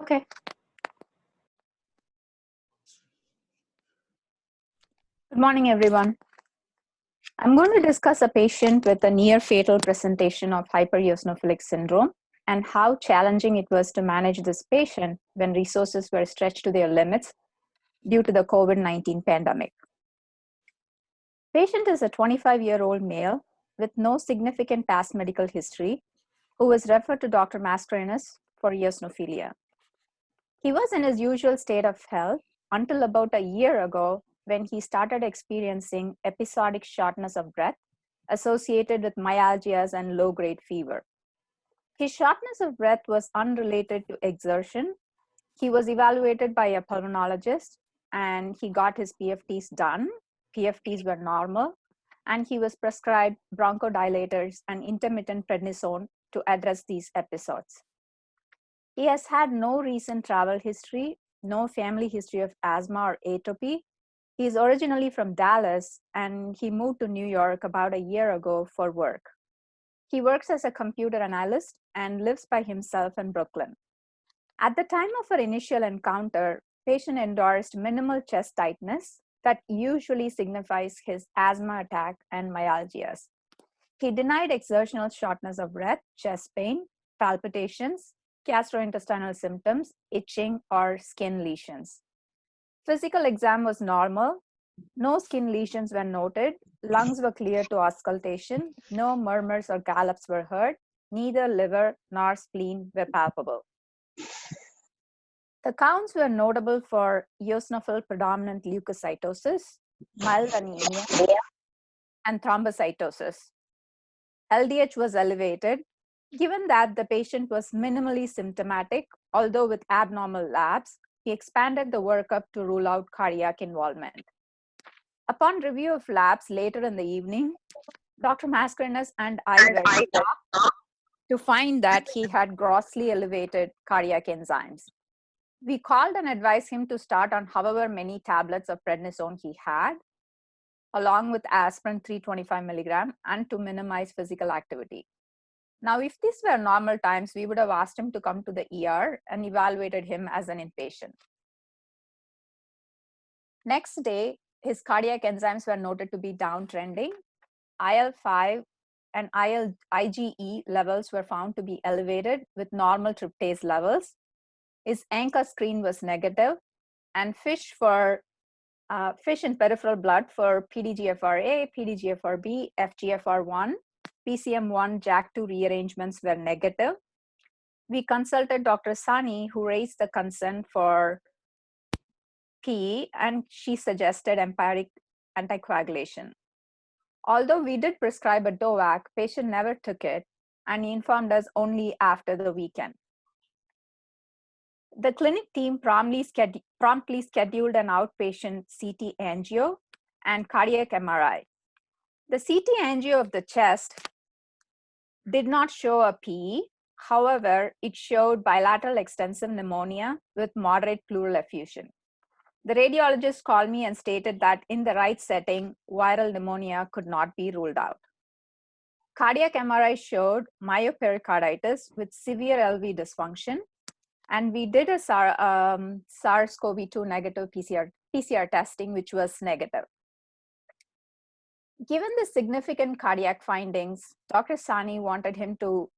Okay. Good morning, everyone. I'm going to discuss a patient with a near fatal presentation of hypereosinophilic syndrome and how challenging it was to manage this patient when resources were stretched to their limits due to the COVID-19 pandemic. Patient is a 25-year-old male with no significant past medical history who was referred to Dr. Mascarenhas for eosinophilia. He was in his usual state of health until about a year ago when he started experiencing episodic shortness of breath associated with myalgias and low-grade fever. His shortness of breath was unrelated to exertion. He was evaluated by a pulmonologist and he got his PFTs done. PFTs were normal, and he was prescribed bronchodilators and intermittent prednisone to address these episodes. He has had no recent travel history, no family history of asthma or atopy. He is originally from Dallas, and he moved to New York about a year ago for work. He works as a computer analyst and lives by himself in Brooklyn. At the time of our initial encounter, patient endorsed minimal chest tightness that usually signifies his asthma attack and myalgias. He denied exertional shortness of breath, chest pain, palpitations, gastrointestinal symptoms, itching, or skin lesions. Physical exam was normal. No skin lesions were noted. Lungs were clear to auscultation. No murmurs or gallops were heard. Neither liver nor spleen were palpable. The counts were notable for eosinophil predominant leukocytosis, mild anemia, and thrombocytosis. LDH was elevated. Given that the patient was minimally symptomatic, although with abnormal labs, he expanded the workup to rule out cardiac involvement. Upon review of labs later in the evening, Dr. Mascarenhas and I were shocked to find that he had grossly elevated cardiac enzymes. We called and advised him to start on however many tablets of prednisone he had, along with aspirin 325 milligram, and to minimize physical activity. Now, if these were normal times, we would have asked him to come to the ER and evaluated him as an inpatient. Next day, his cardiac enzymes were noted to be downtrending. IL-5 and IgE levels were found to be elevated with normal tryptase levels. His ANCA screen was negative, and fish in peripheral blood for PDGFR-A, PDGFR-B, FGFR1, PCM1, JAK2 rearrangements were negative. We consulted Dr. Sani, who raised the consent for PE, and she suggested empiric anticoagulation. Although we did prescribe a DOAC, patient never took it, and he informed us only after the weekend. The clinic team promptly scheduled an outpatient CT angio and cardiac MRI. The CT angio of the chest did not show a PE. However, it showed bilateral extensive pneumonia with moderate pleural effusion. The radiologist called me and stated that in the right setting, viral pneumonia could not be ruled out. Cardiac MRI showed myopericarditis with severe LV dysfunction, and we did a SARS-CoV-2 negative PCR testing, which was negative. Given the significant cardiac findings, Dr. Sani wanted him to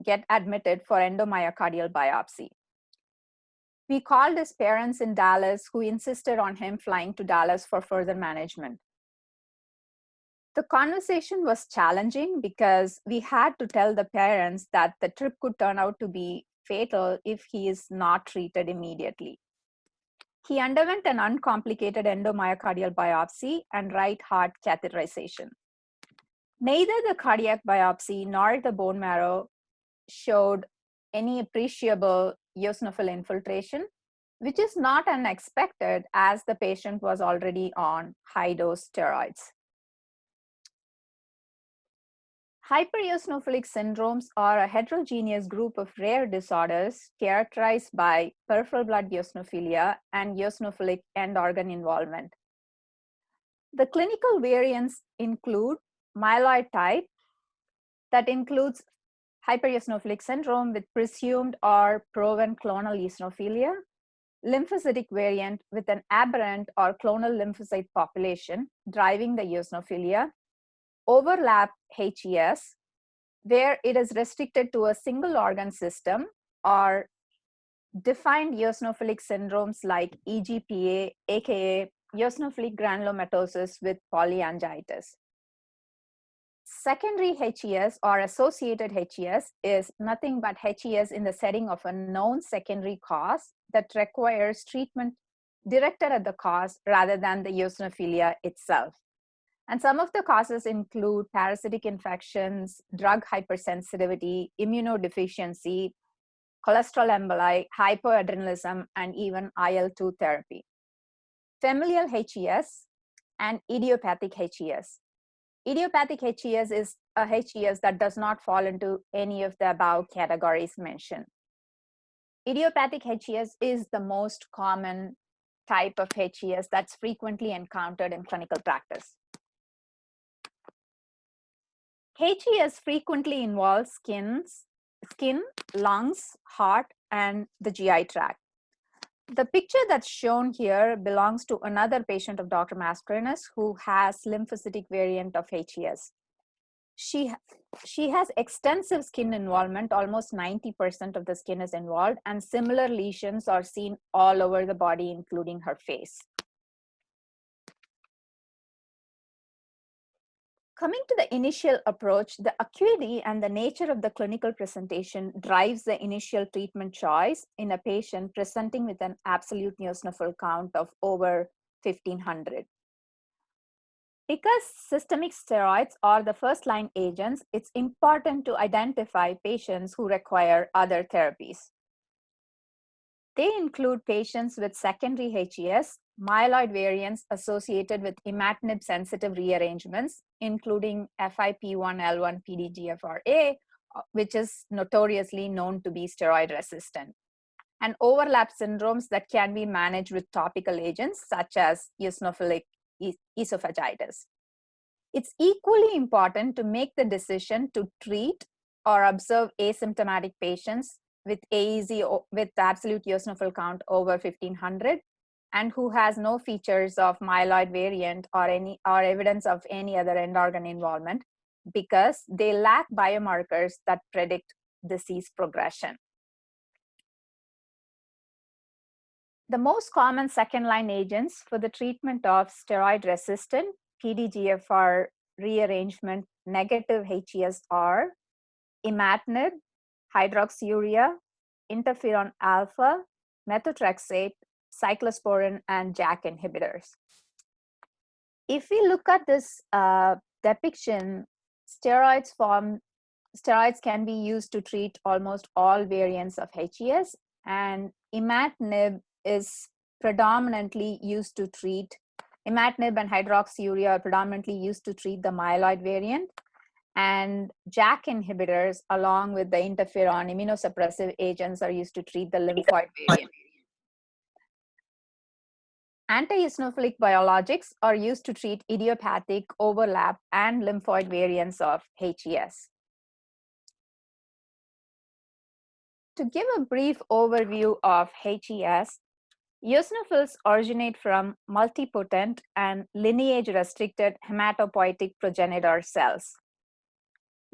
get admitted for endomyocardial biopsy. We called his parents in Dallas, who insisted on him flying to Dallas for further management. The conversation was challenging because we had to tell the parents that the trip could turn out to be fatal if he is not treated immediately. He underwent an uncomplicated endomyocardial biopsy and right heart catheterization. Neither the cardiac biopsy nor the bone marrow showed any appreciable eosinophil infiltration, which is not unexpected as the patient was already on high-dose steroids. Hypereosinophilic syndromes are a heterogeneous group of rare disorders characterized by peripheral blood eosinophilia and eosinophilic end organ involvement. The clinical variants include myeloid type, that includes hypereosinophilic syndrome with presumed or proven clonal eosinophilia, lymphocytic variant with an aberrant or clonal lymphocyte population driving the eosinophilia, overlap HES, where it is restricted to a single organ system, or defined eosinophilic syndromes like EGPA, aka eosinophilic granulomatosis with polyangiitis. Secondary HES or associated HES is nothing but HES in the setting of a known secondary cause that requires treatment directed at the cause rather than the eosinophilia itself. And some of the causes include parasitic infections, drug hypersensitivity, immunodeficiency, cholesterol emboli, hypoadrenalism, and even IL-2 therapy. Familial HES and idiopathic HES. Idiopathic HES is a HES that does not fall into any of the above categories mentioned. Idiopathic HES is the most common type of HES that's frequently encountered in clinical practice. HES frequently involves skin, lungs, heart, and the GI tract. The picture that's shown here belongs to another patient of Dr. Mascarenhas who has lymphocytic variant of HES. She has extensive skin involvement, almost 90% of the skin is involved, and similar lesions are seen all over the body, including her face. Coming to the initial approach, the acuity and the nature of the clinical presentation drives the initial treatment choice in a patient presenting with an absolute eosinophil count of over 1500. Because systemic steroids are the first-line agents, it's important to identify patients who require other therapies. They include patients with secondary HES, myeloid variants associated with imatinib-sensitive rearrangements, including FIP1L1 PDGFRA, which is notoriously known to be steroid resistant, and overlap syndromes that can be managed with topical agents such as eosinophilic esophagitis. It's equally important to make the decision to treat or observe asymptomatic patients with AEZ with absolute eosinophil count over 1500 and who has no features of myeloid variant or evidence of any other end organ involvement, because they lack biomarkers that predict disease progression. The most common second-line agents for the treatment of steroid-resistant PDGFR rearrangement negative HES are imatinib, hydroxyurea, interferon alpha, methotrexate, cyclosporin, and JAK inhibitors. If we look at this depiction, steroids can be used to treat almost all variants of HES, and imatinib is predominantly used to treat, imatinib and hydroxyurea are predominantly used to treat the myeloid variant, and JAK inhibitors along with the interferon immunosuppressive agents are used to treat the lymphoid variant. Anti-eosinophilic biologics are used to treat idiopathic, overlap, and lymphoid variants of HES. To give a brief overview of HES, eosinophils originate from multipotent and lineage-restricted hematopoietic progenitor cells.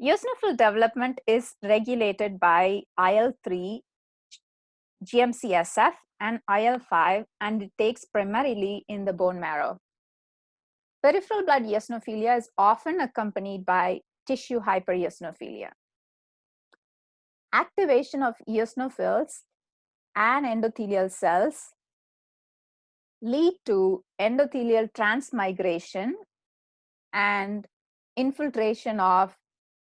Eosinophil development is regulated by IL-3, GM-CSF, and IL-5, and it takes primarily in the bone marrow. Peripheral blood eosinophilia is often accompanied by tissue hypereosinophilia. Activation of eosinophils and endothelial cells lead to endothelial transmigration and infiltration of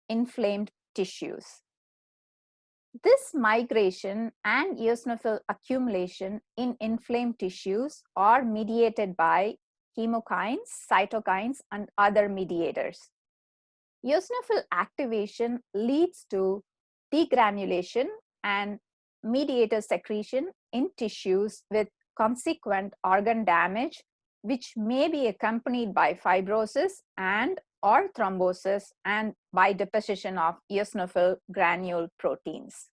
inflamed tissues. This migration and eosinophil accumulation in inflamed tissues are mediated by chemokines, cytokines, and other mediators. Eosinophil activation leads to degranulation and mediator secretion in tissues with consequent organ damage, which may be accompanied by fibrosis and or thrombosis, and by deposition of eosinophil granule proteins.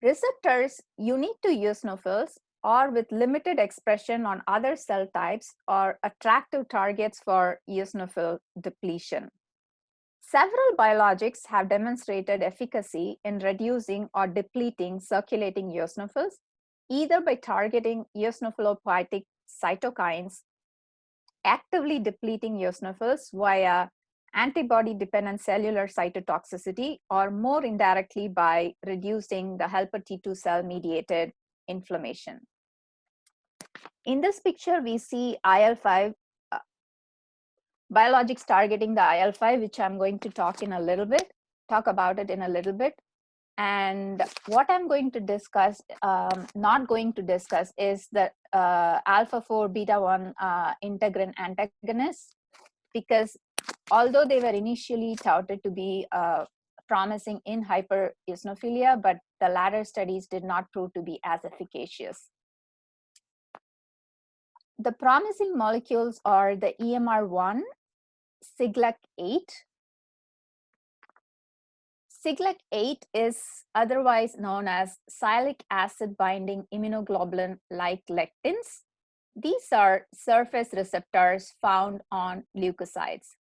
Receptors unique to eosinophils or with limited expression on other cell types are attractive targets for eosinophil depletion. Several biologics have demonstrated efficacy in reducing or depleting circulating eosinophils, either by targeting eosinophilopathic cytokines, actively depleting eosinophils via antibody-dependent cellular cytotoxicity, or more indirectly by reducing the helper T2 cell-mediated inflammation. In this picture, we see IL-5, biologics targeting the IL-5, which I'm going to talk about it in a little bit. And what I'm going to discuss, not going to discuss, is the alpha-4 beta-1 integrin antagonists, because although they were initially touted to be promising in hypereosinophilia, but the latter studies did not prove to be as efficacious. The promising molecules are the EMR1, Siglec-8. Siglec-8 is otherwise known as sialic acid binding immunoglobulin-like lectins. These are surface receptors found on leukocytes.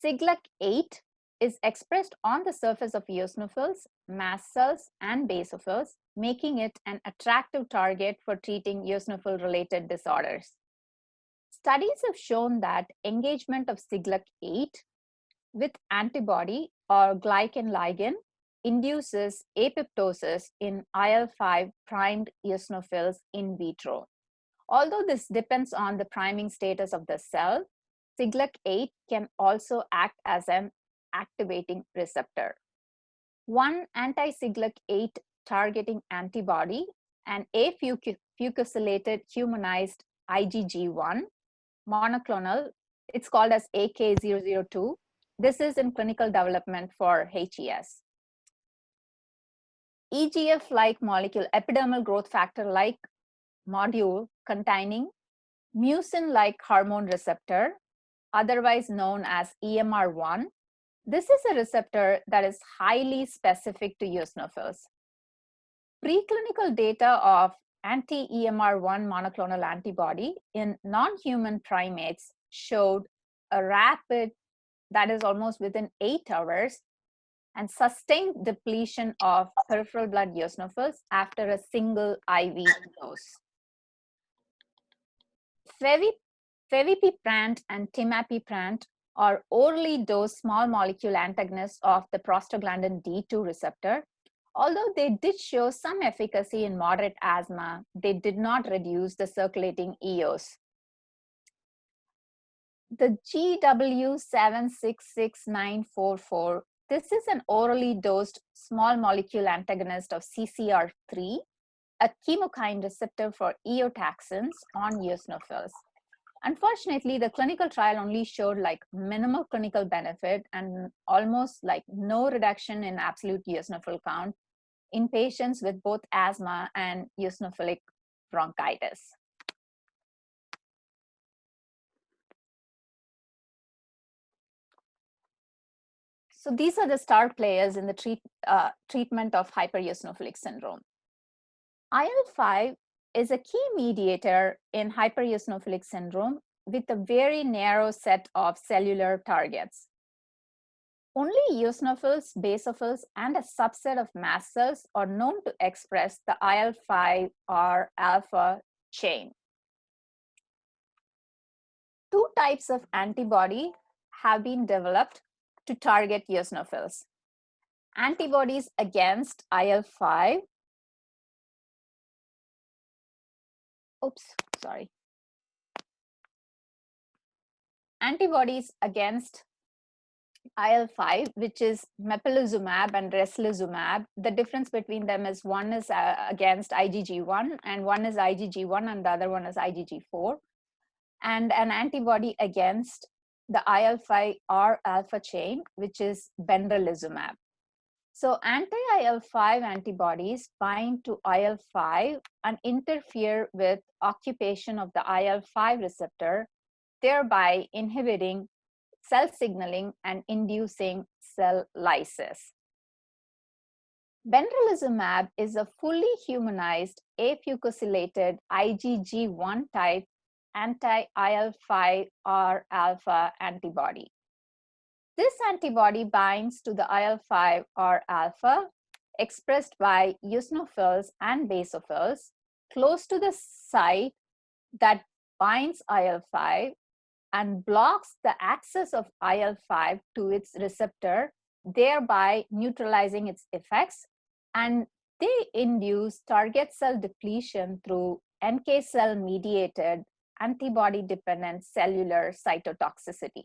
Siglec-8 is expressed on the surface of eosinophils, mast cells, and basophils, making it an attractive target for treating eosinophil-related disorders. Studies have shown that engagement of Siglec-8 with antibody or glycan ligand induces apoptosis in IL-5 primed eosinophils in vitro. Although this depends on the priming status of the cell, Siglec-8 can also act as an activating receptor. One anti-Siglec-8 targeting antibody, an afucosylated humanized IgG1 monoclonal, it's called as AK002. This is in clinical development for HES. EGF-like molecule, epidermal growth factor-like module containing mucin-like hormone receptor, otherwise known as EMR1. This is a receptor that is highly specific to eosinophils. Preclinical data of anti-EMR1 monoclonal antibody in non-human primates showed a rapid, that is almost within 8 hours, and sustained depletion of peripheral blood eosinophils after a single IV dose. Fevipiprant and timapiprant are orally dosed small molecule antagonists of the prostaglandin D2 receptor. Although they did show some efficacy in moderate asthma, they did not reduce the circulating EOs. The GW766944, this is an orally dosed small molecule antagonist of CCR3, a chemokine receptor for eotaxins on eosinophils. Unfortunately, the clinical trial only showed like minimal clinical benefit and almost like no reduction in absolute eosinophil count in patients with both asthma and eosinophilic bronchitis. So these are the star players in the treatment of hypereosinophilic syndrome. IL-5 is a key mediator in hypereosinophilic syndrome with a very narrow set of cellular targets. Only eosinophils, basophils, and a subset of mast cells are known to express the IL-5 or alpha chain. Two types of antibody have been developed to target eosinophils. Antibodies against IL-5, antibodies against IL-5, which is mepolizumab and reslizumab. The difference between them is one is against IgG1 and one is IgG1 and the other one is IgG4. And an antibody against the IL-5 or alpha chain, which is benralizumab. So anti-IL-5 antibodies bind to IL-5 and interfere with occupation of the IL-5 receptor, thereby inhibiting cell signaling and inducing cell lysis. Benralizumab is a fully humanized afucosylated IgG1 type anti-IL-5R alpha antibody. This antibody binds to the IL-5R alpha expressed by eosinophils and basophils close to the site that binds IL-5 and blocks the access of IL-5 to its receptor, thereby neutralizing its effects, and they induce target cell depletion through NK cell mediated antibody dependent cellular cytotoxicity.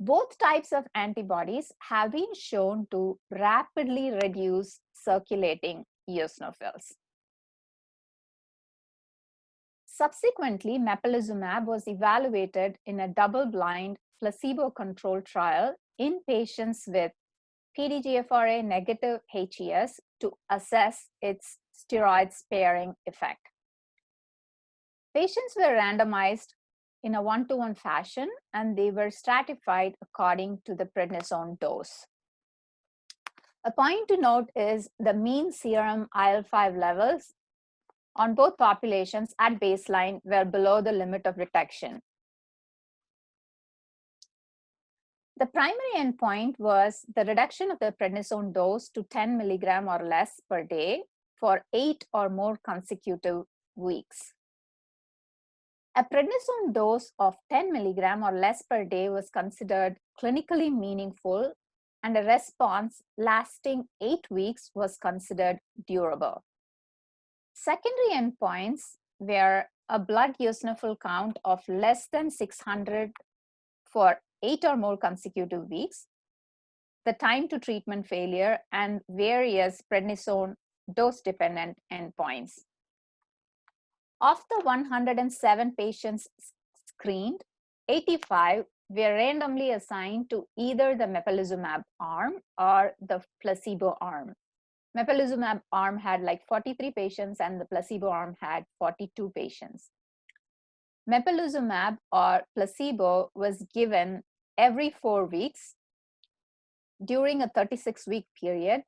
Both types of antibodies have been shown to rapidly reduce circulating eosinophils. Subsequently, mepolizumab was evaluated in a double-blind, placebo-controlled trial in patients with PDGFRA negative HES to assess its steroid-sparing effect. Patients were randomized in a one-to-one fashion, and they were stratified according to the prednisone dose. A point to note is the mean serum IL-5 levels on both populations at baseline were below the limit of detection. The primary endpoint was the reduction of the prednisone dose to 10 milligram or less per day for 8 or more consecutive weeks. A prednisone dose of 10 milligram or less per day was considered clinically meaningful, and a response lasting 8 weeks was considered durable. Secondary endpoints were a blood eosinophil count of less than 600 for 8 or more consecutive weeks, the time to treatment failure, and various prednisone dose-dependent endpoints. Of the 107 patients screened, 85 were randomly assigned to either the mepolizumab arm or the placebo arm. Mepolizumab arm had like 43 patients and the placebo arm had 42 patients. Mepolizumab or placebo was given every 4 weeks during a 36-week period,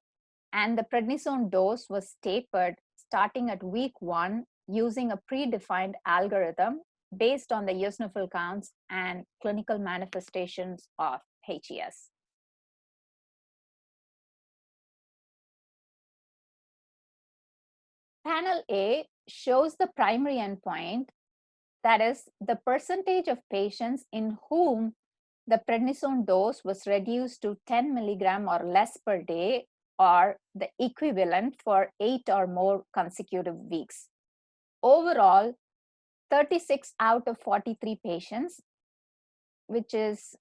and the prednisone dose was tapered starting at week 1 using a predefined algorithm based on the eosinophil counts and clinical manifestations of HES. Panel A shows the primary endpoint, that is, the percentage of patients in whom the prednisone dose was reduced to 10 milligram or less per day, or the equivalent for 8 or more consecutive weeks. Overall, 36 out of 43 patients, which is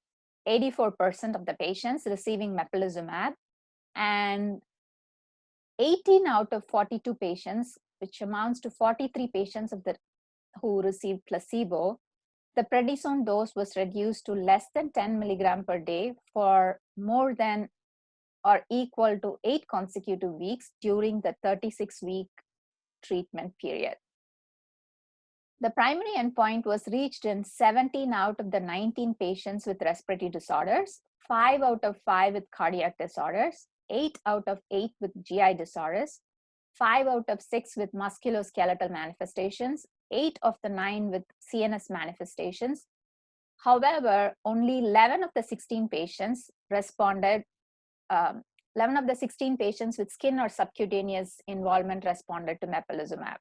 84% of the patients receiving mepolizumab, and 18 out of 42 patients, which amounts to 43 patients who received placebo, the prednisone dose was reduced to less than 10 milligram per day for more than or equal to 8 consecutive weeks during the 36-week treatment period. The primary endpoint was reached in 17 out of the 19 patients with respiratory disorders, 5 out of 5 with cardiac disorders, 8 out of 8 with GI disorders, 5 out of 6 with musculoskeletal manifestations, 8 of the 9 with CNS manifestations. However, only 11 of the 16 patients responded, 11 of the 16 patients with skin or subcutaneous involvement responded to mepolizumab.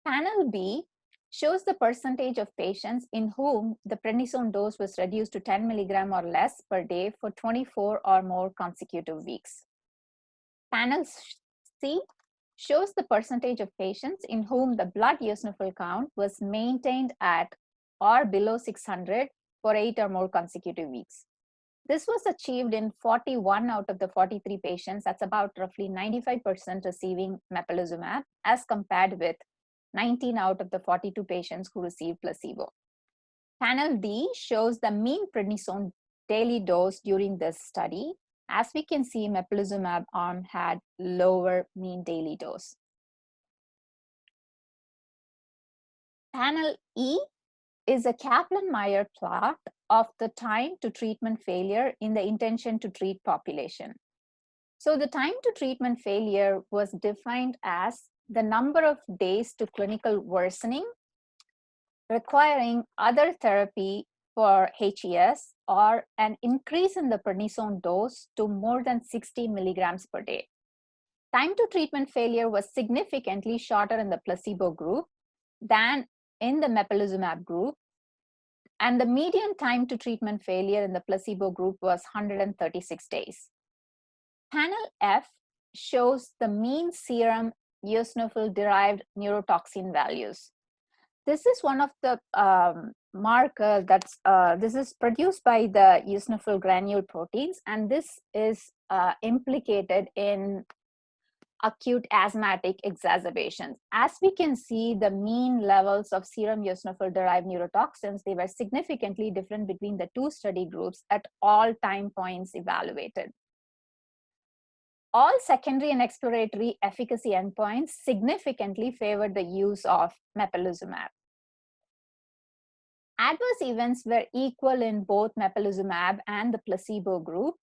Panel B shows the percentage of patients in whom the prednisone dose was reduced to 10 milligram or less per day for 24 or more consecutive weeks. Panel C shows the percentage of patients in whom the blood eosinophil count was maintained at or below 600 for 8 or more consecutive weeks. This was achieved in 41 out of the 43 patients, that's about roughly 95% receiving mepolizumab, as compared with 19 out of the 42 patients who received placebo. Panel D shows the mean prednisone daily dose during this study. As we can see, mepolizumab arm had lower mean daily dose. Panel E is a Kaplan-Meier plot of the time to treatment failure in the intention to treat population. So the time to treatment failure was defined as the number of days to clinical worsening requiring other therapy for HES or an increase in the prednisone dose to more than 60 milligrams per day. Time to treatment failure was significantly shorter in the placebo group than in the mepolizumab group, and the median time to treatment failure in the placebo group was 136 days. Panel F shows the mean serum eosinophil-derived neurotoxin values. This is one of the marker this is produced by the eosinophil granule proteins, and this is implicated in acute asthmatic exacerbations. As we can see, the mean levels of serum eosinophil-derived neurotoxins, they were significantly different between the two study groups at all time points evaluated. All secondary and exploratory efficacy endpoints significantly favored the use of mepolizumab. Adverse events were equal in both mepolizumab and the placebo group.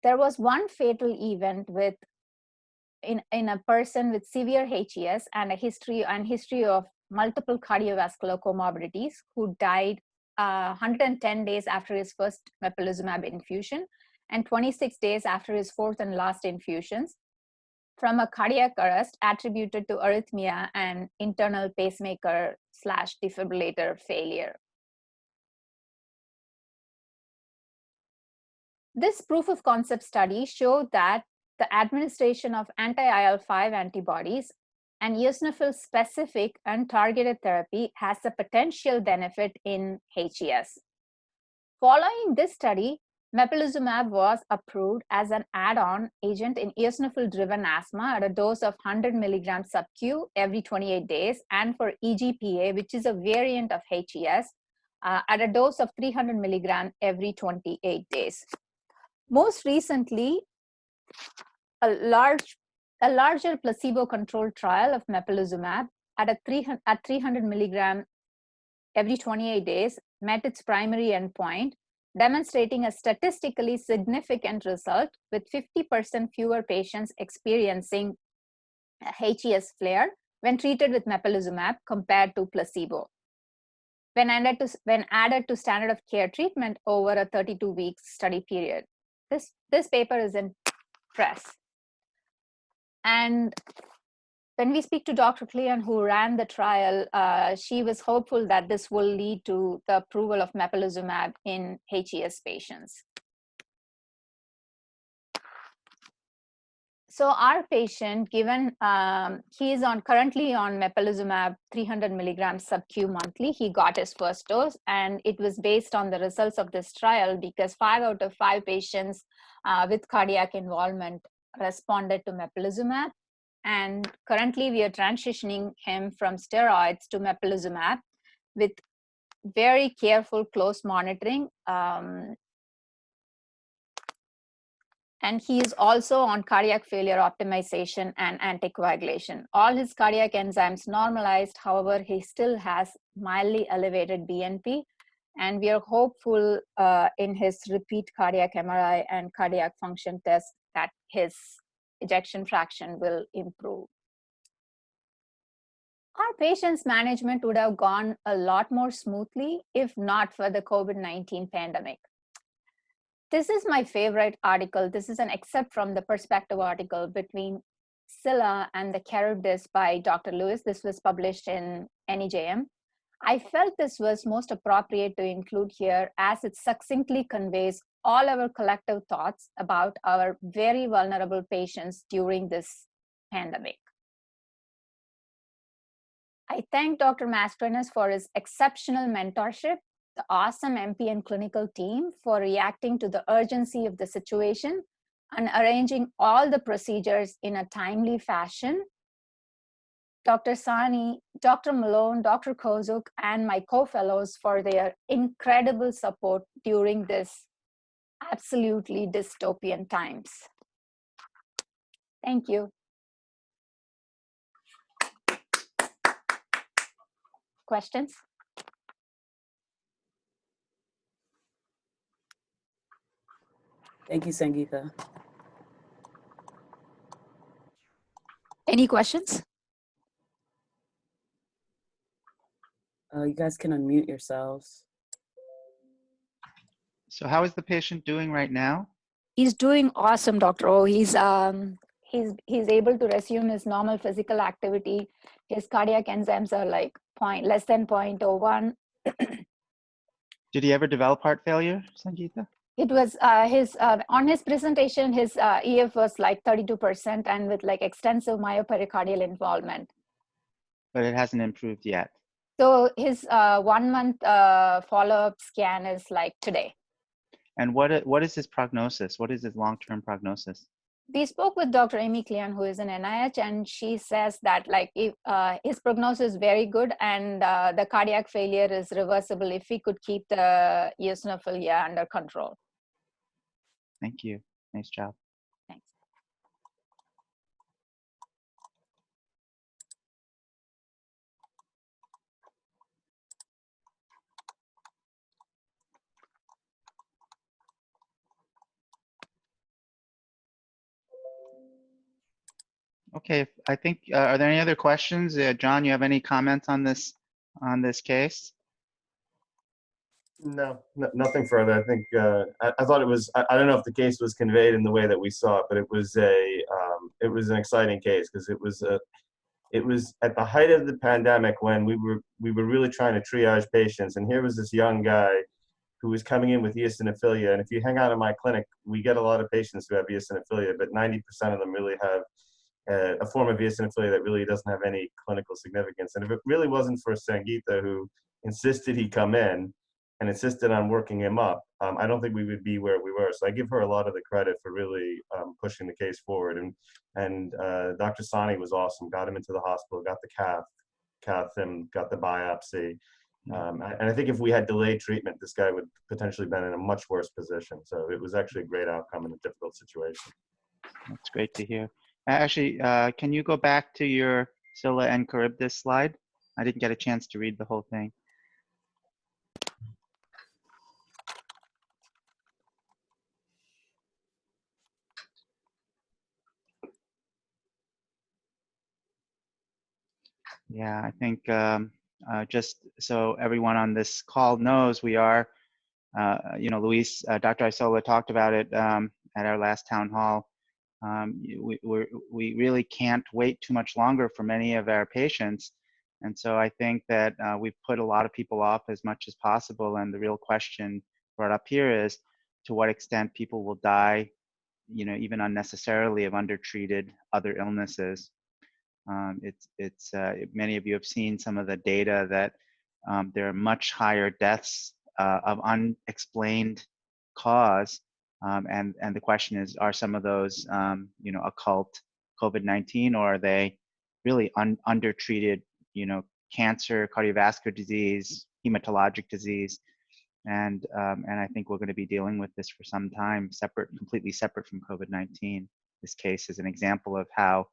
There was one fatal event in a person with severe HES and a history of multiple cardiovascular comorbidities who died 110 days after his first mepolizumab infusion and 26 days after his fourth and last infusions from a cardiac arrest attributed to arrhythmia and internal pacemaker/defibrillator failure. This proof of concept study showed that the administration of anti-IL-5 antibodies and eosinophil specific and targeted therapy has a potential benefit in HES. Following this study, mepolizumab was approved as an add-on agent in eosinophil-driven asthma at a dose of 100 milligrams sub-Q every 28 days, and for EGPA, which is a variant of HES, at a dose of 300 milligrams every 28 days. Most recently, a larger placebo-controlled trial of mepolizumab at 300 milligram every 28 days met its primary endpoint, demonstrating a statistically significant result with 50% fewer patients experiencing a HES flare when treated with mepolizumab compared to placebo. When added to standard of care treatment over a 32-week study period. This paper is in press. And when we speak to Dr. Cleon, who ran the trial, she was hopeful that this will lead to the approval of mepolizumab in HES patients. So our patient, given he is currently on mepolizumab 300 milligrams sub-Q monthly, he got his first dose, and it was based on the results of this trial because 5 out of 5 patients with cardiac involvement responded to mepolizumab. And currently we are transitioning him from steroids to mepolizumab with very careful, close monitoring. And he is also on cardiac failure optimization and anticoagulation. All his cardiac enzymes normalized, however, he still has mildly elevated BNP. And we are hopeful in his repeat cardiac MRI and cardiac function test that his ejection fraction will improve. Our patient's management would have gone a lot more smoothly if not for the COVID-19 pandemic. This is my favorite article. This is an excerpt from the perspective article between Scylla and the Charybdis by Dr. Lewis. This was published in NEJM. I felt this was most appropriate to include here as it succinctly conveys all our collective thoughts about our very vulnerable patients during this pandemic. I thank Dr. Mascarenhas for his exceptional mentorship, the awesome MP and clinical team for reacting to the urgency of the situation and arranging all the procedures in a timely fashion. Dr. Sani, Dr. Malone, Dr. Kozuk, and my co-fellows for their incredible support during this absolutely dystopian times. Thank you. Questions? Thank you, Sangeeta. Any questions? You guys can unmute yourselves. So how is the patient doing right now? He's doing awesome, Dr. O. He's able to resume his normal physical activity. His cardiac enzymes are like less than 0.01. Did he ever develop heart failure, Sangeeta? It was on his presentation, his EF was like 32% and with like extensive myopericardial involvement. But it hasn't improved yet. So his 1 month follow-up scan is like today. And what is his prognosis? What is his long-term prognosis? We spoke with Dr. Amy Kleon, who is in NIH, and she says that like if, his prognosis is very good and the cardiac failure is reversible if we could keep the eosinophilia under control. Thank you. Nice job. Thanks. Okay, I think, are there any other questions? John, you have any comments on this case? No, nothing further. I think I thought it was. I don't know if the case was conveyed in the way that we saw it, but it was an exciting case because it was at the height of the pandemic when we were really trying to triage patients, and here was this young guy who was coming in with eosinophilia. And if you hang out in my clinic, we get a lot of patients who have eosinophilia, but 90% of them really have a form of eosinophilia that really doesn't have any clinical significance. And if it really wasn't for Sangeeta, who insisted he come in and insisted on working him up, I don't think we would be where we were. So I give her a lot of the credit for really pushing the case forward. And Dr. Sani was awesome. Got him into the hospital, got the cath him, got the biopsy. And I think if we had delayed treatment, this guy would potentially been in a much worse position. So it was actually a great outcome in a difficult situation. That's great to hear. Actually, can you go back to your Scylla and Charybdis slide? I didn't get a chance to read the whole thing. Yeah, I think just so everyone on this call knows, we are, Luis, Dr. Isola talked about it at our last town hall. We really can't wait too much longer for many of our patients. And so I think that we've put a lot of people off as much as possible. And the real question brought up here is to what extent people will die, even unnecessarily of undertreated other illnesses. Many of you have seen some of the data that there are much higher deaths of unexplained cause. And the question is, are some of those, occult COVID-19, or are they really undertreated, cancer, cardiovascular disease, hematologic disease? And I think we're going to be dealing with this for some time, completely separate from COVID-19. This case is an example of how,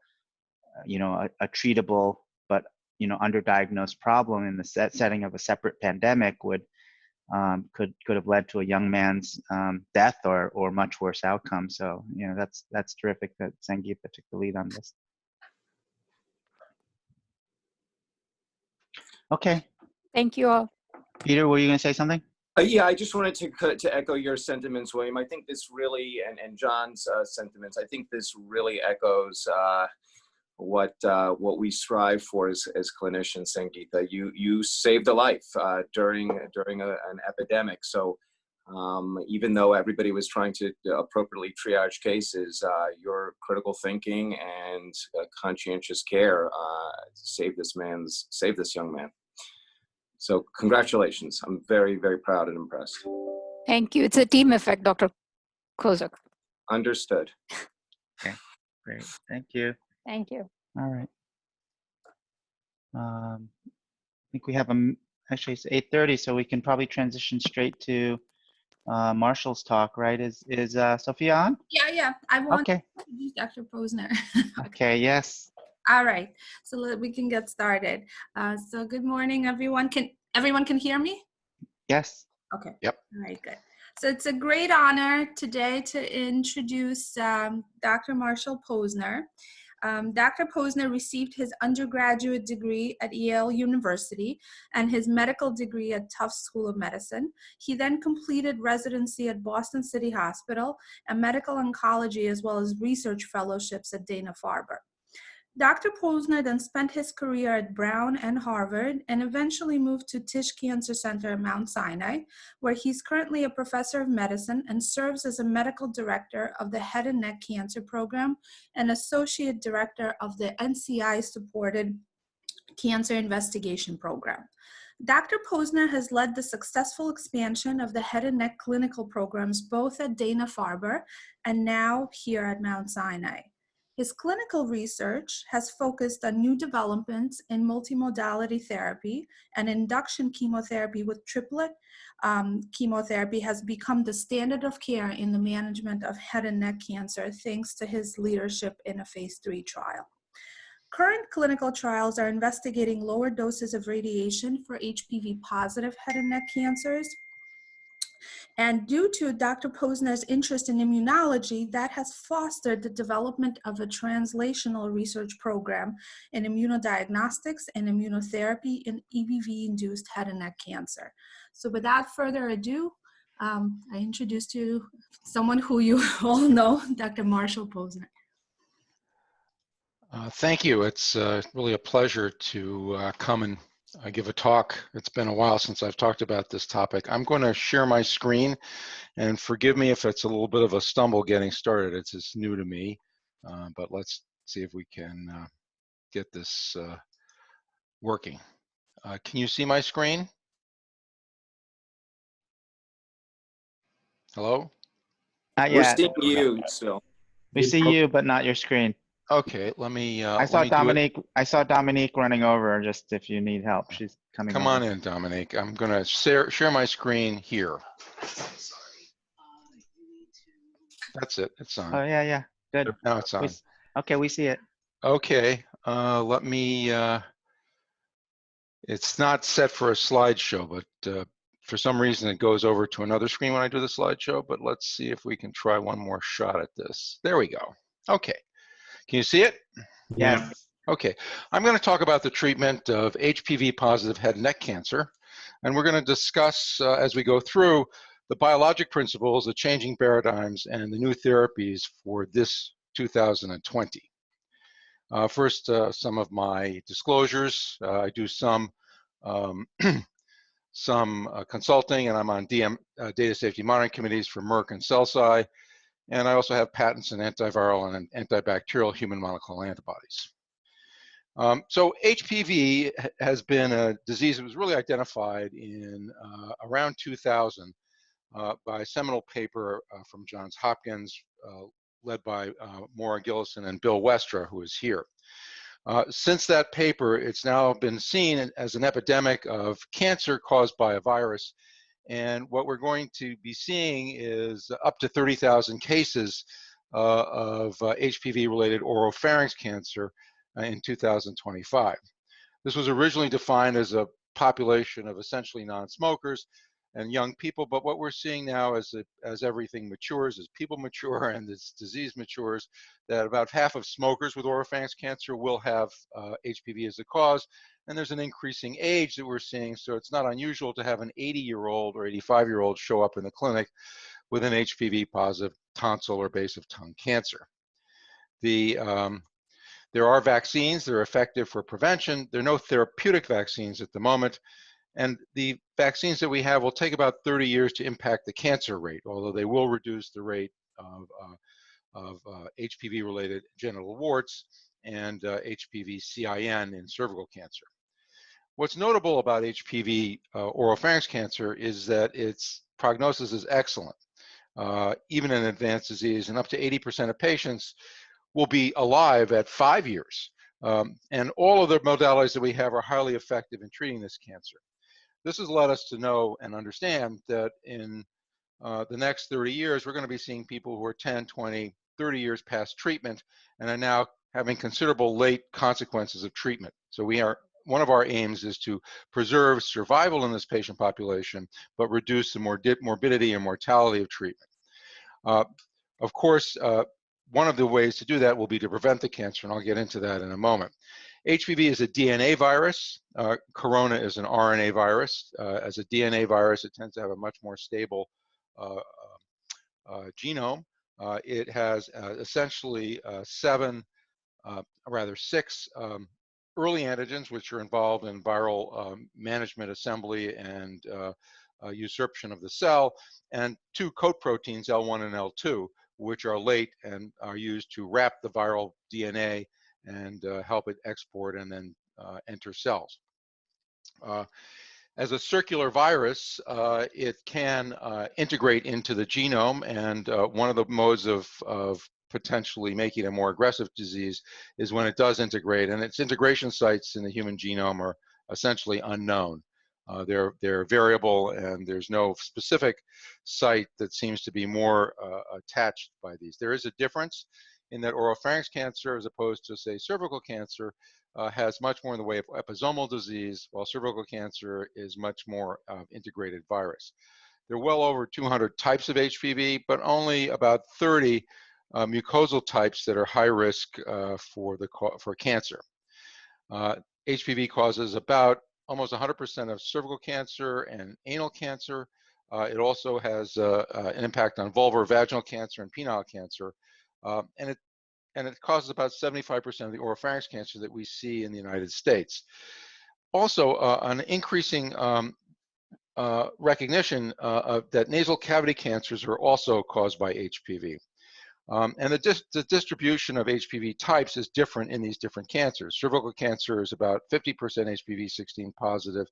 a treatable but underdiagnosed problem in the setting of a separate pandemic could have led to a young man's death or much worse outcome. So that's terrific that Sangeeta took the lead on this. Okay. Thank you all. Peter, were you going to say something? Yeah, I just wanted to echo your sentiments, William. I think this really, and John's sentiments, I think this really echoes what we strive for as clinicians, Sangeeta. You saved a life during an epidemic. So even though everybody was trying to appropriately triage cases, your critical thinking and conscientious care saved this young man. So congratulations. I'm very, very proud and impressed. Thank you. It's a team effect, Dr. Kozak. Understood. Okay, great. Thank you. Thank you. All right. I think we have actually it's 8:30, so we can probably transition straight to Marshall's talk, right? Is Sophia on? Yeah, I want Okay. to introduce Dr. Posner. Okay. Yes. All right, so we can get started. So good morning, everyone. Everyone can hear me? Yes. Okay. Yep. All right, good. So it's a great honor today to introduce Dr. Marshall Posner. Dr. Posner received his undergraduate degree at Yale University and his medical degree at Tufts School of Medicine. He then completed residency at Boston City Hospital and medical oncology, as well as research fellowships at Dana-Farber. Dr. Posner then spent his career at Brown and Harvard and eventually moved to Tisch Cancer Center at Mount Sinai, where he's currently a professor of medicine and serves as a medical director of the Head and Neck Cancer Program and associate director of the NCI-supported Cancer Investigation Program. Dr. Posner has led the successful expansion of the head and neck clinical programs both at Dana-Farber and now here at Mount Sinai. His clinical research has focused on new developments in multimodality therapy, and induction chemotherapy with triplet chemotherapy has become the standard of care in the management of head and neck cancer thanks to his leadership in a phase 3 trial. Current clinical trials are investigating lower doses of radiation for HPV-positive head and neck cancers. And due to Dr. Posner's interest in immunology, that has fostered the development of a translational research program in immunodiagnostics and immunotherapy in EBV-induced head and neck cancer. So without further ado, I introduce to you someone who you all know, Dr. Marshall Posner. Thank you. It's really a pleasure to come and give a talk. It's been a while since I've talked about this topic. I'm going to share my screen, and forgive me if it's a little bit of a stumble getting started. It's new to me, but let's see if we can get this working. Can you see my screen? Hello? Not We're yet. seeing you still. We see you, but not your screen. Okay, let me I saw do it. Dominique. I saw Dominique running over. Just if you need help, she's coming. Come over. on in, Dominique. I'm going to share my screen here. That's it. It's on. Oh yeah. Good. Now it's on. Okay, we see it. Okay, let me, it's not set for a slideshow, but for some reason it goes over to another screen when I do the slideshow, but let's see if we can try one more shot at this. There we go. Okay, can you see it? Yes. Okay, I'm going to talk about the treatment of HPV-positive head and neck cancer, and we're going to discuss as we go through the biologic principles, the changing paradigms, and the new therapies for this 2020. First, some of my disclosures. I do some consulting, and I'm on data safety monitoring committees for Merck and Celsi, and I also have patents in antiviral and antibacterial human monoclonal antibodies. So HPV has been a disease that was really identified in around 2000 by a seminal paper from Johns Hopkins, led by Maura Gillison and Bill Westra, who is here. Since that paper, it's now been seen as an epidemic of cancer caused by a virus. And what we're going to be seeing is up to 30,000 cases of HPV-related oropharynx cancer in 2025. This was originally defined as a population of essentially non-smokers and young people, but what we're seeing now as everything matures, as people mature and this disease matures, that about half of smokers with oropharynx cancer will have HPV as a cause, and there's an increasing age that we're seeing, so it's not unusual to have an 80-year-old or 85-year-old show up in the clinic with an HPV-positive tonsil or base of tongue cancer. There are vaccines that are effective for prevention. There are no therapeutic vaccines at the moment. And the vaccines that we have will take about 30 years to impact the cancer rate, although they will reduce the rate of HPV-related genital warts and HPV-CIN in cervical cancer. What's notable about HPV oropharynx cancer is that its prognosis is excellent, even in advanced disease, and up to 80% of patients will be alive at 5 years. And all of the modalities that we have are highly effective in treating this cancer. This has led us to know and understand that in the next 30 years, we're going to be seeing people who are 10, 20, 30 years past treatment and are now having considerable late consequences of treatment. So one of our aims is to preserve survival in this patient population, but reduce the morbidity and mortality of treatment. Of course, one of the ways to do that will be to prevent the cancer, and I'll get into that in a moment. HPV is a DNA virus. Corona is an RNA virus. As a DNA virus, it tends to have a much more stable genome. It has essentially six early antigens, which are involved in viral management, assembly, and usurpation of the cell, and two coat proteins, L1 and L2, which are late and are used to wrap the viral DNA and help it export and then enter cells. As a circular virus, it can integrate into the genome, and one of the modes of potentially making a more aggressive disease is when it does integrate, and its integration sites in the human genome are essentially unknown. They're variable, and there's no specific site that seems to be more attached by these. There is a difference in that oropharynx cancer, as opposed to, say, cervical cancer, has much more in the way of episomal disease, while cervical cancer is much more integrated virus. There are well over 200 types of HPV, but only about 30 mucosal types that are high risk for cancer. HPV causes about almost 100% of cervical cancer and anal cancer. It also has an impact on vulvar vaginal cancer and penile cancer, and it causes about 75% of the oropharynx cancer that we see in the United States. Also, an increasing recognition that nasal cavity cancers are also caused by HPV. And the distribution of HPV types is different in these different cancers. Cervical cancer is about 50% HPV-16 positive,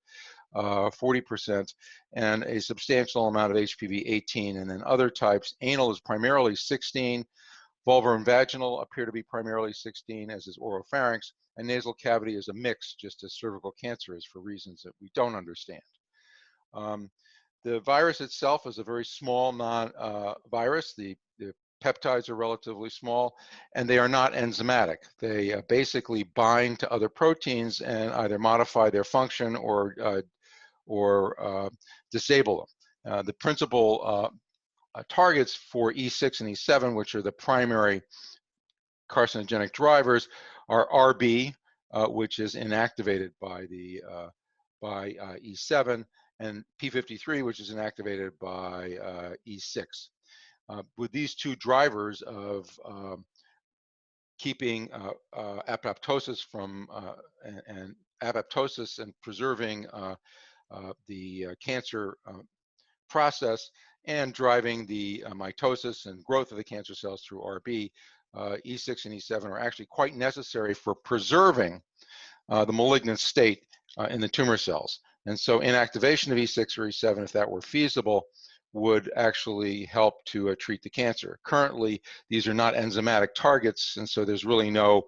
40%, and a substantial amount of HPV-18. And then other types, anal is primarily 16, vulvar and vaginal appear to be primarily 16, as is oropharynx, and nasal cavity is a mix, just as cervical cancer is, for reasons that we don't understand. The virus itself is a very small non-virus. The peptides are relatively small, and they are not enzymatic. They basically bind to other proteins and either modify their function or disable them. The principal targets for E6 and E7, which are the primary carcinogenic drivers, are RB, which is inactivated by E7, and P53, which is inactivated by E6. With these two drivers of keeping apoptosis and apoptosis and preserving the cancer process and driving the mitosis and growth of the cancer cells through RB, E6 and E7 are actually quite necessary for preserving the malignant state in the tumor cells. And so inactivation of E6 or E7, if that were feasible, would actually help to treat the cancer. Currently, these are not enzymatic targets, and so there's really no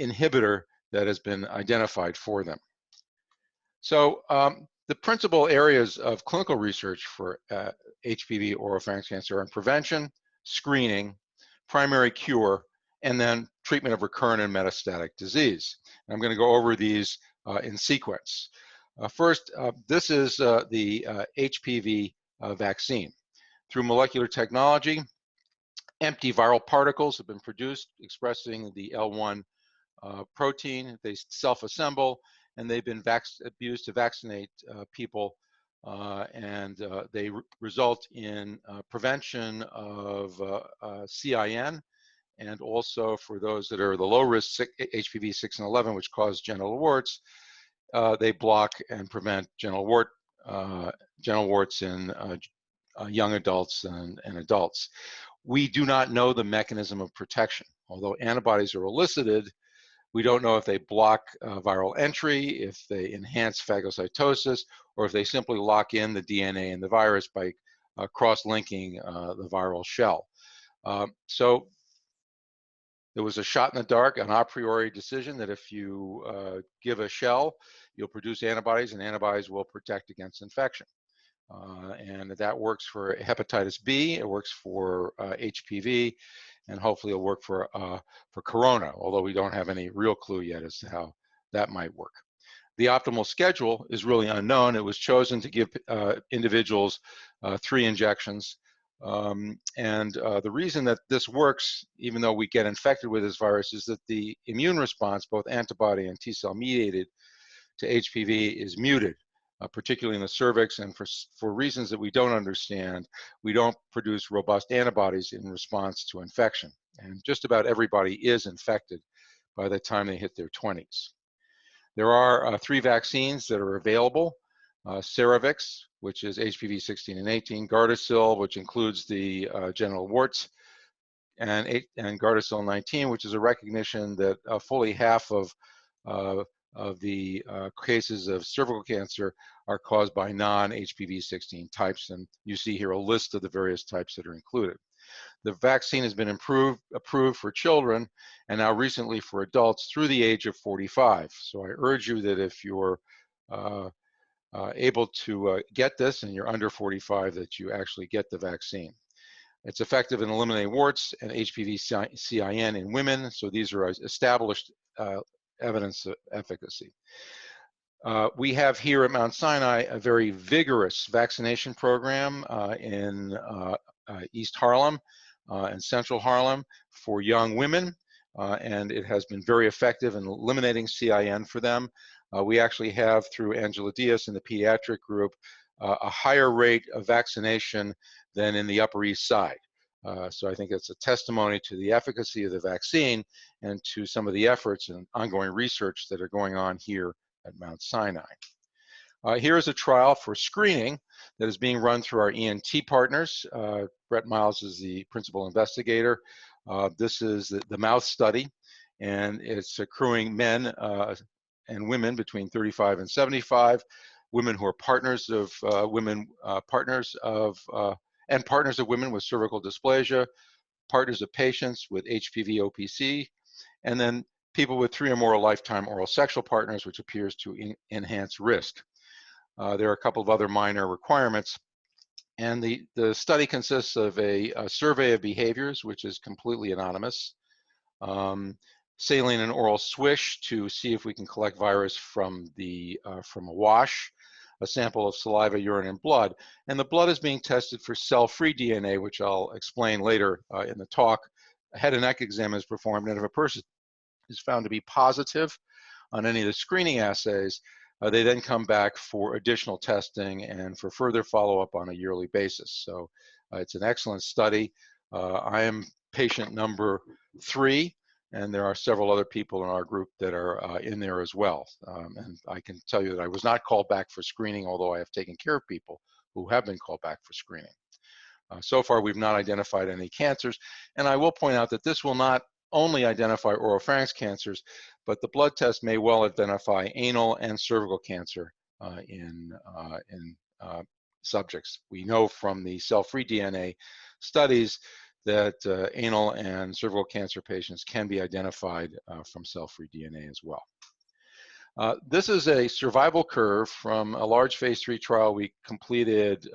inhibitor that has been identified for them. So the principal areas of clinical research for HPV oropharynx cancer are in prevention, screening, primary cure, and then treatment of recurrent and metastatic disease. And I'm going to go over these in sequence. First, this is the HPV vaccine. Through molecular technology, empty viral particles have been produced expressing the L1 protein. They self-assemble, and they've been used to vaccinate people, and they result in prevention of CIN, and also for those that are the low-risk HPV 6 and 11, which cause genital warts, they block and prevent genital warts in young adults and adults. We do not know the mechanism of protection. Although antibodies are elicited, we don't know if they block viral entry, if they enhance phagocytosis, or if they simply lock in the DNA and the virus by cross-linking the viral shell. So there was a shot in the dark, an a priori decision that if you give a shell, you'll produce antibodies, and antibodies will protect against infection. And that works for hepatitis B, it works for HPV, and hopefully it'll work for corona, although we don't have any real clue yet as to how that might work. The optimal schedule is really unknown. It was chosen to give individuals 3 injections. The reason that this works, even though we get infected with this virus, is that the immune response, both antibody and T-cell mediated to HPV, is muted, particularly in the cervix, and for reasons that we don't understand, we don't produce robust antibodies in response to infection. And just about everybody is infected by the time they hit their 20s. There are 3 vaccines that are available: Cerevix, which is HPV 16 and 18, Gardasil, which includes the genital warts, and Gardasil 19, which is a recognition that fully half of the cases of cervical cancer are caused by non-HPV 16 types, and you see here a list of the various types that are included. The vaccine has been approved for children and now recently for adults through the age of 45. So I urge you that if you're able to get this and you're under 45, that you actually get the vaccine. It's effective in eliminating warts and HPV-CIN in women, so these are established evidence of efficacy. We have here at Mount Sinai a very vigorous vaccination program in East Harlem and Central Harlem for young women, and it has been very effective in eliminating CIN for them. We actually have, through Angela Diaz in the pediatric group, a higher rate of vaccination than in the Upper East Side. So I think it's a testimony to the efficacy of the vaccine and to some of the efforts and ongoing research that are going on here at Mount Sinai. Here is a trial for screening that is being run through our ENT partners. Brett Miles is the principal investigator. This is the mouth study, and it's accruing men and women between 35 and 75, women who are partners of partners of women with cervical dysplasia, partners of patients with HPV OPC, and then people with 3 or more lifetime oral sexual partners, which appears to enhance risk. There are a couple of other minor requirements, and the study consists of a survey of behaviors, which is completely anonymous, saline and oral swish to see if we can collect virus from a wash, a sample of saliva, urine, and blood. And the blood is being tested for cell-free DNA, which I'll explain later in the talk. A head and neck exam is performed, and if a person is found to be positive on any of the screening assays, they then come back for additional testing and for further follow-up on a yearly basis. So it's an excellent study. I am patient number 3, and there are several other people in our group that are in there as well. And I can tell you that I was not called back for screening, although I have taken care of people who have been called back for screening. So far, we've not identified any cancers, and I will point out that this will not only identify oropharynx cancers, but the blood test may well identify anal and cervical cancer in subjects. We know from the cell-free DNA studies that anal and cervical cancer patients can be identified from cell-free DNA as well. This is a survival curve from a large phase 3 trial we completed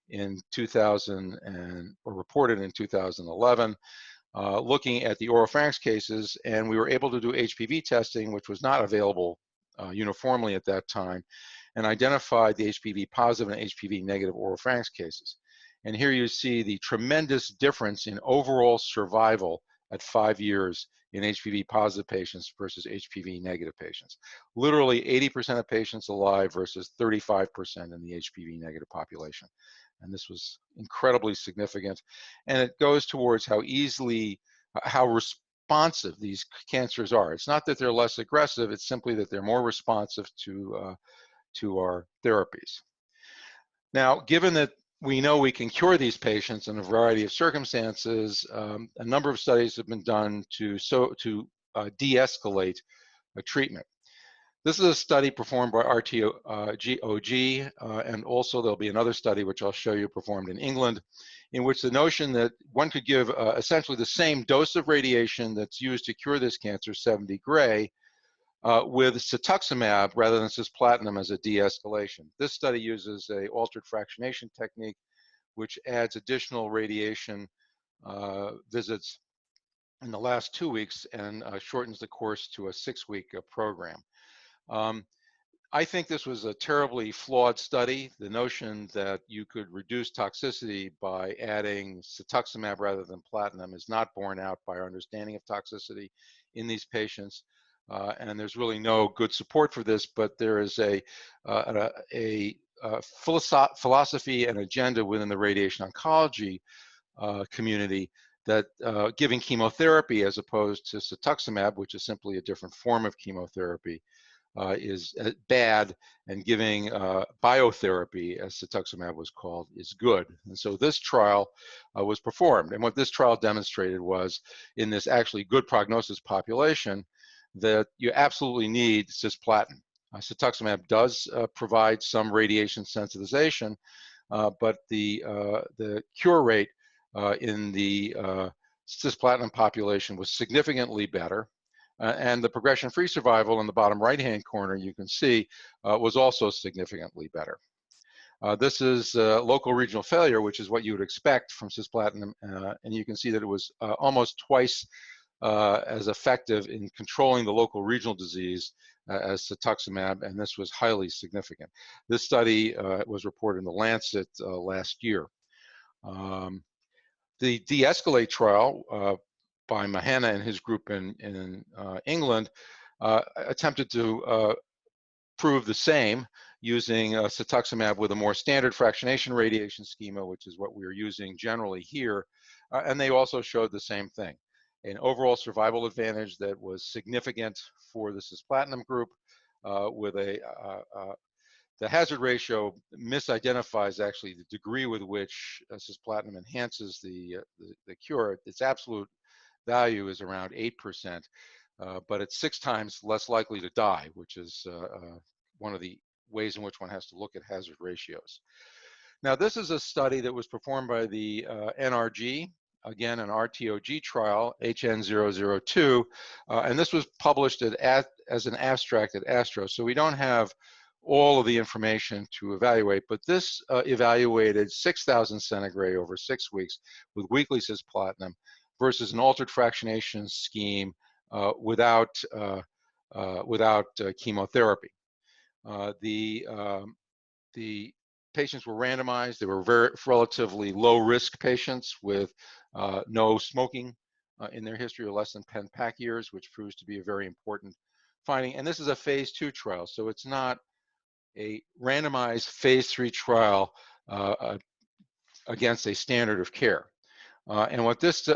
in 2000 or reported in 2011. Looking at the oropharynx cases, and we were able to do HPV testing, which was not available uniformly at that time, and identified the HPV positive and HPV negative oropharynx cases. And here you see the tremendous difference in overall survival at 5 years in HPV positive patients versus HPV negative patients. Literally 80% of patients alive versus 35% in the HPV negative population. And this was incredibly significant. And it goes towards how responsive these cancers are. It's not that they're less aggressive, it's simply that they're more responsive to our therapies. Now, given that we know we can cure these patients in a variety of circumstances, a number of studies have been done to de-escalate a treatment. This is a study performed by RTOG, and also there'll be another study which I'll show you performed in England, in which the notion that one could give essentially the same dose of radiation that's used to cure this cancer, 70 gray, with cetuximab rather than cisplatin as a de-escalation. This study uses a altered fractionation technique, which adds additional radiation visits in the last 2 weeks and shortens the course to a 6-week program. I think this was a terribly flawed study. The notion that you could reduce toxicity by adding cetuximab rather than platinum is not borne out by our understanding of toxicity in these patients. And there's really no good support for this, but there is a philosophy and agenda within the radiation oncology community that giving chemotherapy as opposed to cetuximab, which is simply a different form of chemotherapy, is bad, and giving biotherapy, as cetuximab was called, is good. And so this trial was performed. And what this trial demonstrated was, in this actually good prognosis population, that you absolutely need cisplatin. Cetuximab does provide some radiation sensitization, but the cure rate in the cisplatin population was significantly better. And the progression-free survival in the bottom right-hand corner, you can see, was also significantly better. This is local regional failure, which is what you would expect from cisplatin, and you can see that it was almost twice as effective in controlling the local regional disease as cetuximab, and this was highly significant. This study was reported in the Lancet last year. The de-escalate trial by Mahana and his group in England attempted to prove the same using cetuximab with a more standard fractionation radiation schema, which is what we are using generally here, and they also showed the same thing. An overall survival advantage that was significant for the cisplatin group with the hazard ratio misidentifies actually the degree with which cisplatin enhances the cure. Its absolute value is around 8%, but it's 6 times less likely to die, which is one of the ways in which one has to look at hazard ratios. Now, this is a study that was performed by the NRG, again, an RTOG trial, HN002, and this was published as an abstract at ASTRO, so we don't have all of the information to evaluate, but this evaluated 6,000 centigrade over 6 weeks with weekly cisplatin versus an altered fractionation scheme without chemotherapy. The patients were randomized. They were relatively low-risk patients with no smoking in their history, or less than 10 pack years, which proves to be a very important finding. And this is a phase 2 trial, so it's not a randomized phase 3 trial against a standard of care. And what this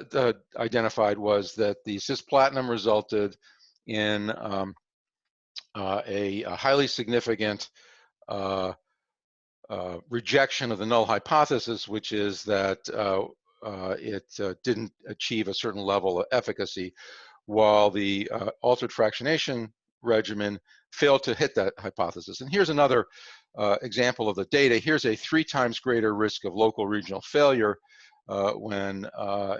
identified was that the cisplatin resulted in a highly significant rejection of the null hypothesis, which is that it didn't achieve a certain level of efficacy, while the altered fractionation regimen failed to hit that hypothesis. And here's another example of the data. Here's a 3 times greater risk of local regional failure when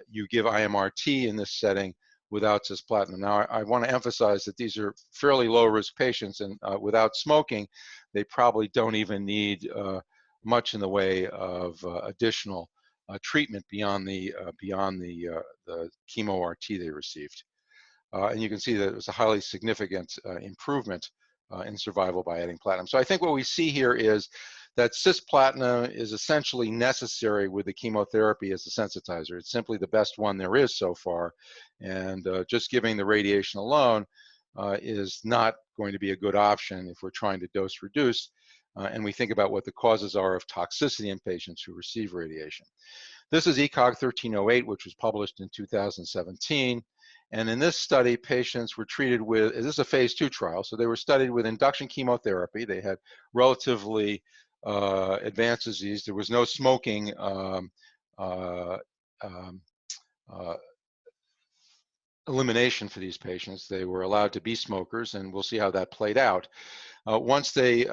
you give IMRT in this setting without cisplatin. Now, I want to emphasize that these are fairly low-risk patients, and without smoking, they probably don't even need much in the way of additional treatment beyond the chemo-RT they received. And you can see that it was a highly significant improvement in survival by adding platinum. So I think what we see here is that cisplatin is essentially necessary with the chemotherapy as a sensitizer. It's simply the best one there is so far, and just giving the radiation alone is not going to be a good option if we're trying to dose reduce, and we think about what the causes are of toxicity in patients who receive radiation. This is ECOG 1308, which was published in 2017. And in this study, patients were treated with, this is a phase 2 trial, so they were studied with induction chemotherapy. They had relatively advanced disease. There was no smoking elimination for these patients. They were allowed to be smokers, and we'll see how that played out. Once they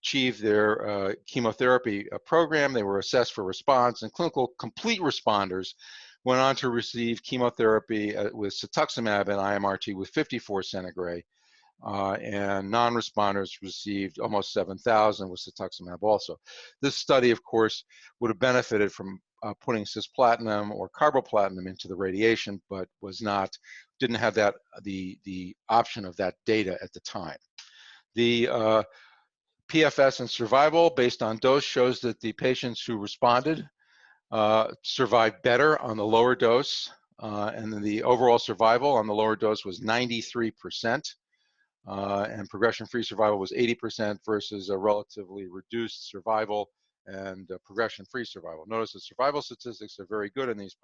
achieved their chemotherapy program, they were assessed for response, and clinical complete responders went on to receive chemotherapy with cetuximab and IMRT with 54 centigrade, and non-responders received almost 7,000 with cetuximab also. This study, of course, would have benefited from putting cisplatin or carboplatin into the radiation, but didn't have the option of that data at the time. The PFS and survival based on dose shows that the patients who responded survived better on the lower dose, and then the overall survival on the lower dose was 93%, and progression-free survival was 80% versus a relatively reduced survival and progression-free survival. Notice the survival statistics are very good in these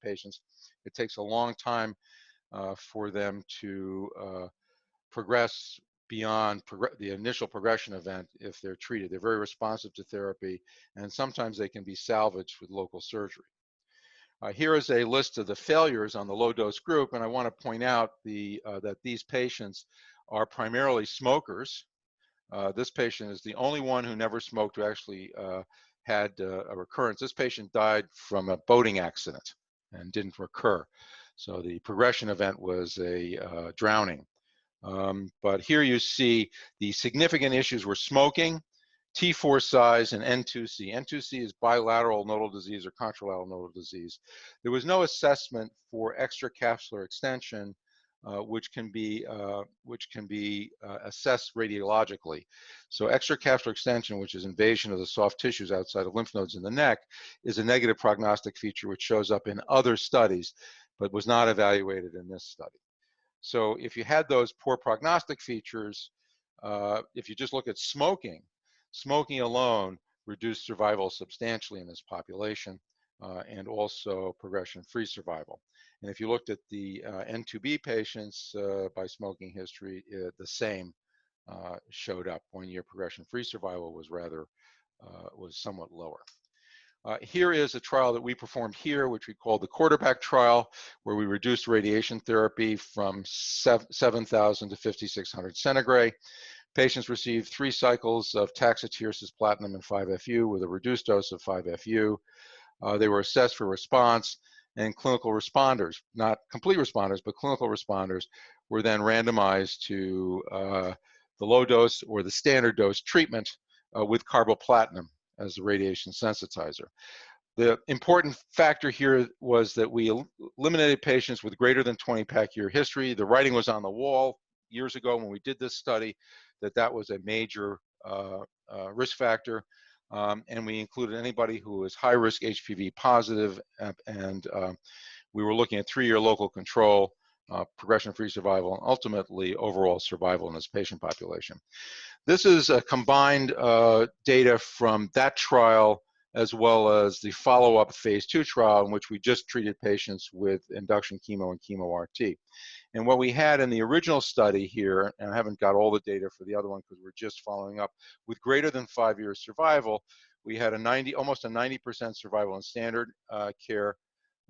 patients. It takes a long time for them to progress beyond the initial progression event if they're treated. They're very responsive to therapy, and sometimes they can be salvaged with local surgery. Here is a list of the failures on the low dose group, and I want to point out that these patients are primarily smokers. This patient is the only one who never smoked who actually had a recurrence. This patient died from a boating accident and didn't recur. So the progression event was a drowning. But here you see the significant issues were smoking, T4 size, and N2C. N2C is bilateral nodal disease or contralateral nodal disease. There was no assessment for extracapsular extension, which can be assessed radiologically. So extracapsular extension, which is invasion of the soft tissues outside of lymph nodes in the neck, is a negative prognostic feature which shows up in other studies, but was not evaluated in this study. So if you had those poor prognostic features, if you just look at smoking alone reduced survival substantially in this population, and also progression-free survival. And if you looked at the N2B patients by smoking history, the same showed up. 1-year progression-free survival was somewhat lower. Here is a trial that we performed here, which we called the quarterback trial, where we reduced radiation therapy from 7,000 to 5,600 centigrade. Patients received 3 cycles of Taxotere, cisplatin, and 5-FU with a reduced dose of 5-FU. They were assessed for response, and clinical responders, not complete responders, but clinical responders, were then randomized to the low dose or the standard dose treatment with carboplatin as the radiation sensitizer. The important factor here was that we eliminated patients with greater than 20 pack-year history. The writing was on the wall years ago when we did this study that was a major risk factor, and we included anybody who was high-risk HPV positive, and we were looking at 3-year local control, progression-free survival, and ultimately overall survival in this patient population. This is a combined data from that trial as well as the follow-up phase 2 trial in which we just treated patients with induction chemo and chemo-RT. And what we had in the original study here, and I haven't got all the data for the other one because we're just following up, with greater than 5 years survival, we had almost a 90% survival in standard care,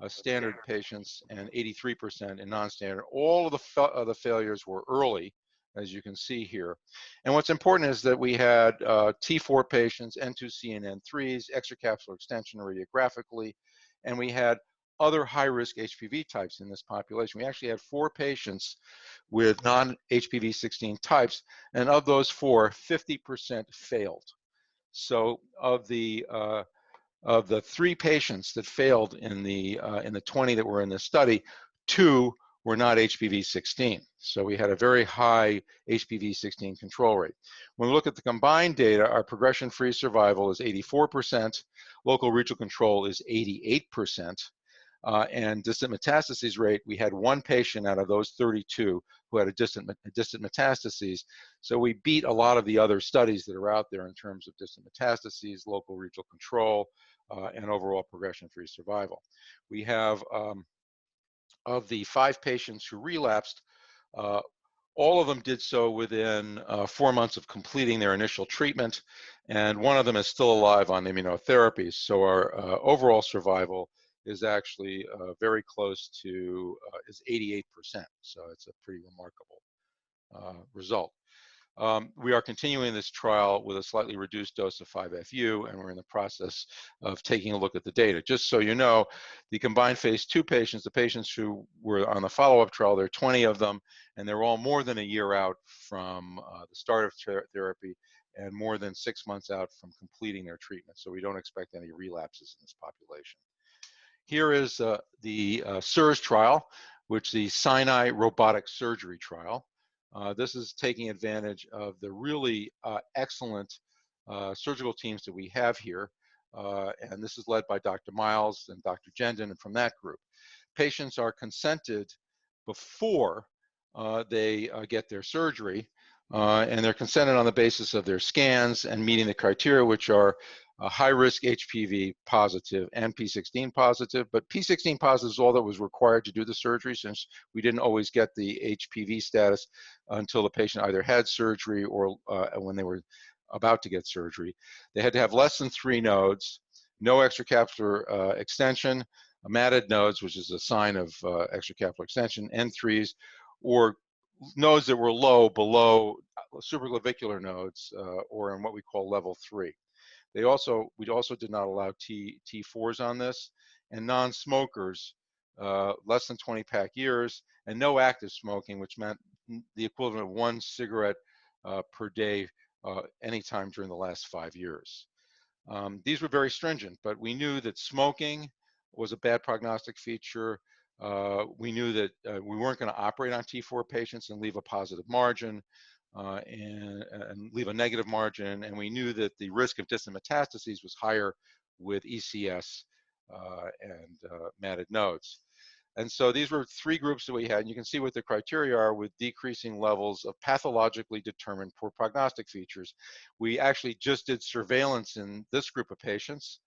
standard patients, and 83% in non-standard. All of the failures were early, as you can see here. And what's important is that we had T4 patients, N2C and N3s, extracapsular extension radiographically, and we had other high-risk HPV types in this population. We actually had 4 patients with non-HPV 16 types, and of those 4, 50% failed. So of the 3 patients that failed in the 20 that were in this study, 2 were not HPV 16. So we had a very high HPV 16 control rate. When we look at the combined data, our progression-free survival is 84%, local regional control is 88%, and distant metastases rate, we had 1 patient out of those 32 who had a distant metastases. So we beat a lot of the other studies that are out there in terms of distant metastases, local regional control, and overall progression-free survival. We have, of the 5 patients who relapsed, all of them did so within 4 months of completing their initial treatment, and 1 of them is still alive on immunotherapy. So our overall survival is actually very close to, is 88%. So it's a pretty remarkable result. We are continuing this trial with a slightly reduced dose of 5-FU, and we're in the process of taking a look at the data. Just so you know, the combined phase 2 patients, the patients who were on the follow-up trial, there are 20 of them, and they're all more than a year out from the start of therapy and more than 6 months out from completing their treatment. So we don't expect any relapses in this population. Here is the SIRS trial, which is the Sinai robotic surgery trial. This is taking advantage of the really excellent surgical teams that we have here. And this is led by Dr. Miles and Dr. Gendon, and from that group. Patients are consented before they get their surgery, and they're consented on the basis of their scans and meeting the criteria, which are high-risk HPV positive and P16 positive, but P16 positive is all that was required to do the surgery, since we didn't always get the HPV status until the patient either had surgery or when they were about to get surgery. They had to have less than 3 nodes, no extracapsular extension, matted nodes, which is a sign of extracapsular extension, N3s, or nodes that were low below supraclavicular nodes, or in what we call level 3. We also did not allow T4s on this, and non-smokers, less than 20 pack years, and no active smoking, which meant the equivalent of 1 cigarette per day anytime during the last 5 years. These were very stringent, but we knew that smoking was a bad prognostic feature. We knew that we weren't going to operate on T4 patients and leave a positive margin. And leave a negative margin, and we knew that the risk of distant metastases was higher with ECS and matted nodes. And so these were 3 groups that we had, and you can see what the criteria are with decreasing levels of pathologically determined poor prognostic features. We actually just did surveillance in this group of patients.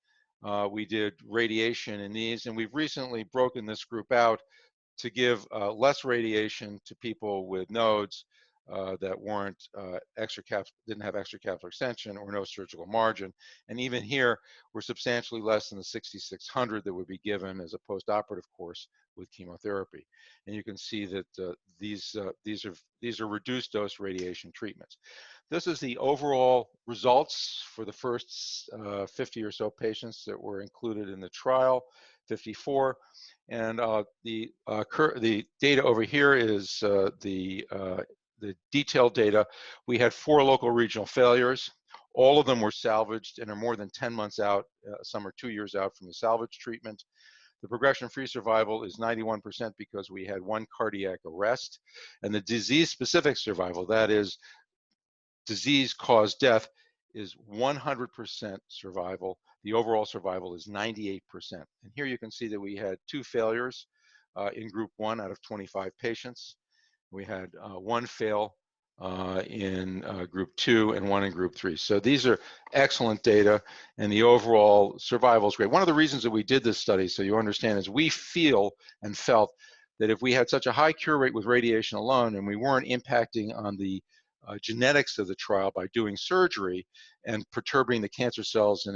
We did radiation in these, and we've recently broken this group out to give less radiation to people with nodes that weren't didn't have extracapsular extension or no surgical margin. And even here, we're substantially less than the 6,600 that would be given as a post-operative course with chemotherapy. And you can see that these are reduced dose radiation treatments. This is the overall results for the first 50 or so patients that were included in the trial, 54. And the data over here is the detailed data. We had 4 local regional failures. All of them were salvaged and are more than 10 months out. Some are 2 years out from the salvage treatment. The progression-free survival is 91% because we had 1 cardiac arrest. And the disease-specific survival, that is disease-caused death, is 100% survival. The overall survival is 98%. And here you can see that we had 2 failures in group 1 out of 25 patients. We had 1 fail in group 2 and 1 in group 3. So these are excellent data, and the overall survival is great. One of the reasons that we did this study, so you understand, is we feel and felt that if we had such a high cure rate with radiation alone and we weren't impacting on the genetics of the trial by doing surgery and perturbing the cancer cells in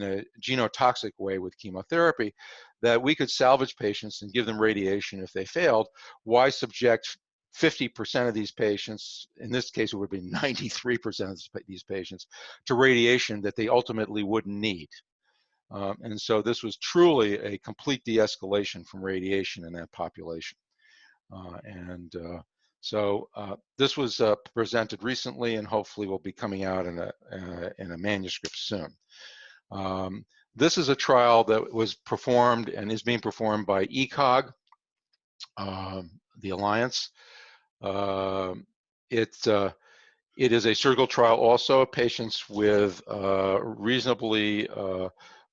a genotoxic way with chemotherapy, that we could salvage patients and give them radiation if they failed. Why subject 50% of these patients, in this case it would be 93% of these patients, to radiation that they ultimately wouldn't need? And so this was truly a complete de-escalation from radiation in that population. So this was presented recently, and hopefully will be coming out in a manuscript soon. This is a trial that was performed and is being performed by ECOG, the Alliance. It is a surgical trial also. Patients with reasonably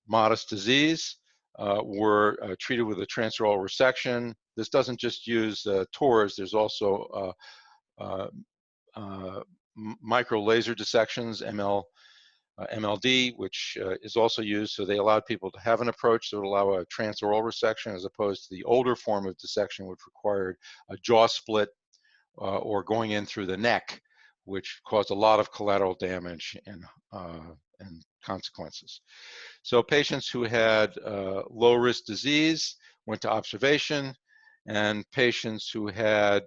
modest disease were treated with a transoral resection. This doesn't just use TORs, there's also micro laser dissections, MLD, which is also used. So they allowed people to have an approach that would allow a transoral resection as opposed to the older form of dissection, which required a jaw split or going in through the neck, which caused a lot of collateral damage and consequences. So patients who had low risk disease went to observation, and patients who had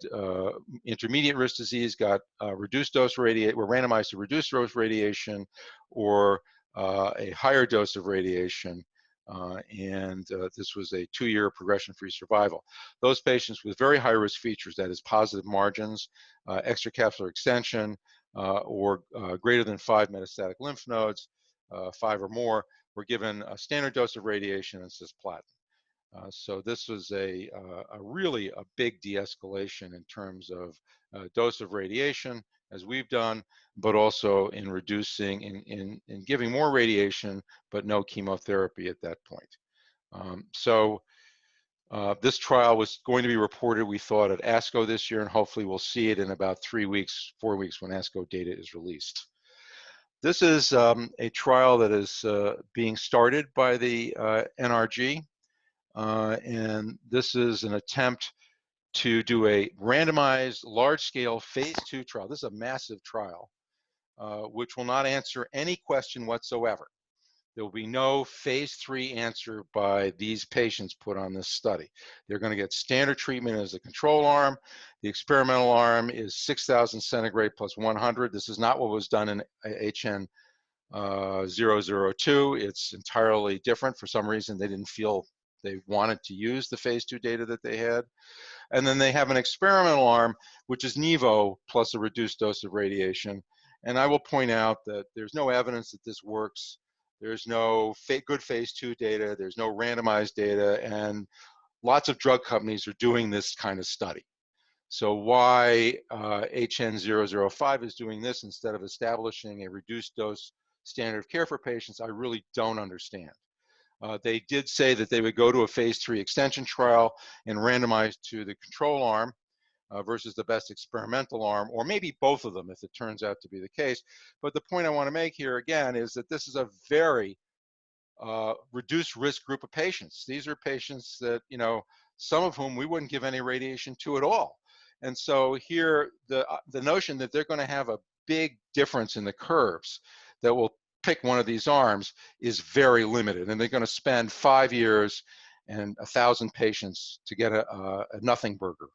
intermediate risk disease got reduced dose radiation, were randomized to reduced dose radiation or a higher dose of radiation. This was a 2-year progression-free survival. Those patients with very high-risk features, that is positive margins, extracapsular extension, or greater than 5 metastatic lymph nodes, 5 or more, were given a standard dose of radiation and cisplatin. So this was a really a big de-escalation in terms of dose of radiation, as we've done, but also in reducing, in giving more radiation, but no chemotherapy at that point. This trial was going to be reported, we thought, at ASCO this year, and hopefully we'll see it in about 3 weeks, 4 weeks when ASCO data is released. This is a trial that is being started by the NRG. And this is an attempt to do a randomized, large-scale phase 2 trial. This is a massive trial, which will not answer any question whatsoever. There will be no phase 3 answer by these patients put on this study. They're going to get standard treatment as a control arm. The experimental arm is 6,000 centigrade plus 100. This is not what was done in HN 002. It's entirely different. For some reason, they didn't feel they wanted to use the phase 2 data that they had. And then they have an experimental arm, which is Nivo plus a reduced dose of radiation. And I will point out that there's no evidence that this works. There's no good phase 2 data. There's no randomized data. And lots of drug companies are doing this kind of study. So why HN 005 is doing this instead of establishing a reduced dose standard of care for patients, I really don't understand. They did say that they would go to a phase 3 extension trial and randomize to the control arm versus the best experimental arm, or maybe both of them if it turns out to be the case. But the point I want to make here again is that this is a very reduced risk group of patients. These are patients that, you know, some of whom we wouldn't give any radiation to at all. And so here, the notion that they're going to have a big difference in the curves that will pick one of these arms is very limited, and they're going to spend 5 years and 1,000 patients to get a nothing burger,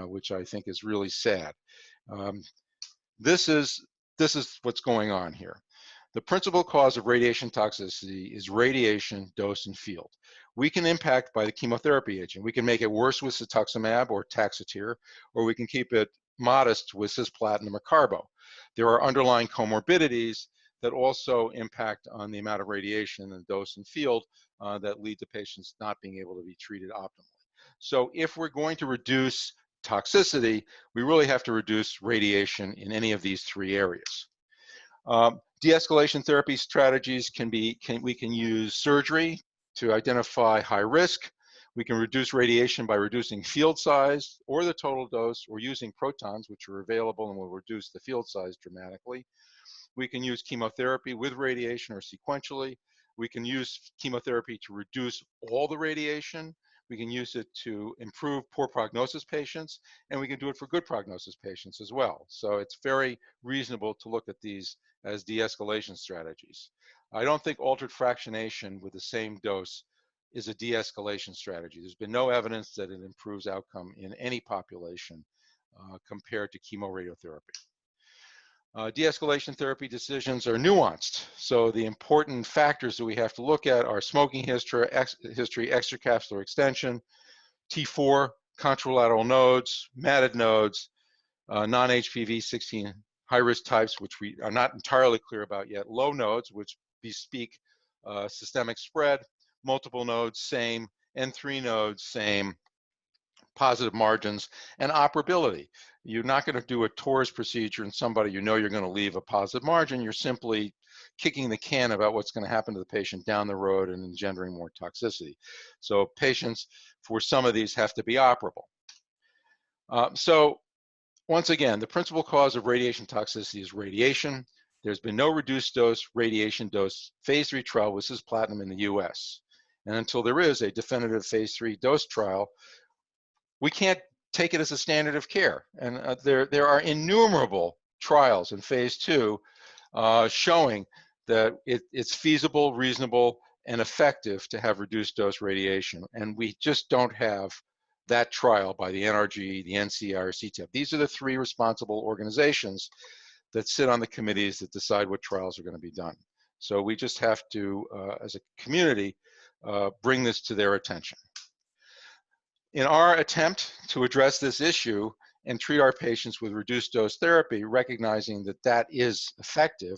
which I think is really sad. This is what's going on here. The principal cause of radiation toxicity is radiation dose and field. We can impact by the chemotherapy agent. We can make it worse with cetuximab or Taxotere, or we can keep it modest with cisplatin or carbo. There are underlying comorbidities that also impact on the amount of radiation and dose and field that lead to patients not being able to be treated optimally. So if we're going to reduce toxicity, we really have to reduce radiation in any of these 3 areas. De-escalation therapy strategies we can use surgery to identify high risk. We can reduce radiation by reducing field size or the total dose, or using protons, which are available and will reduce the field size dramatically. We can use chemotherapy with radiation or sequentially. We can use chemotherapy to reduce all the radiation. We can use it to improve poor prognosis patients, and we can do it for good prognosis patients as well. So it's very reasonable to look at these as de-escalation strategies. I don't think altered fractionation with the same dose is a de-escalation strategy. There's been no evidence that it improves outcome in any population compared to chemoradiotherapy. De-escalation therapy decisions are nuanced. So the important factors that we have to look at are smoking history, extracapsular extension, T4, contralateral nodes, matted nodes, non-HPV 16 high-risk types, which we are not entirely clear about yet, low nodes, which bespeak systemic spread, multiple nodes, same, N3 nodes, same, positive margins, and operability. You're not going to do a TORS procedure in somebody you know you're going to leave a positive margin. You're simply kicking the can about what's going to happen to the patient down the road and engendering more toxicity. So patients for some of these have to be operable. So once again, the principal cause of radiation toxicity is radiation. There's been no reduced dose radiation dose phase 3 trial with cisplatin in the US. And until there is a definitive phase 3 dose trial, we can't take it as a standard of care. And there are innumerable trials in phase 2 showing that it's feasible, reasonable, and effective to have reduced dose radiation. And we just don't have that trial by the NRG, the NCI, or CTEP. These are the three responsible organizations that sit on the committees that decide what trials are going to be done. So we just have to, as a community, bring this to their attention. In our attempt to address this issue and treat our patients with reduced dose therapy, recognizing that that is effective,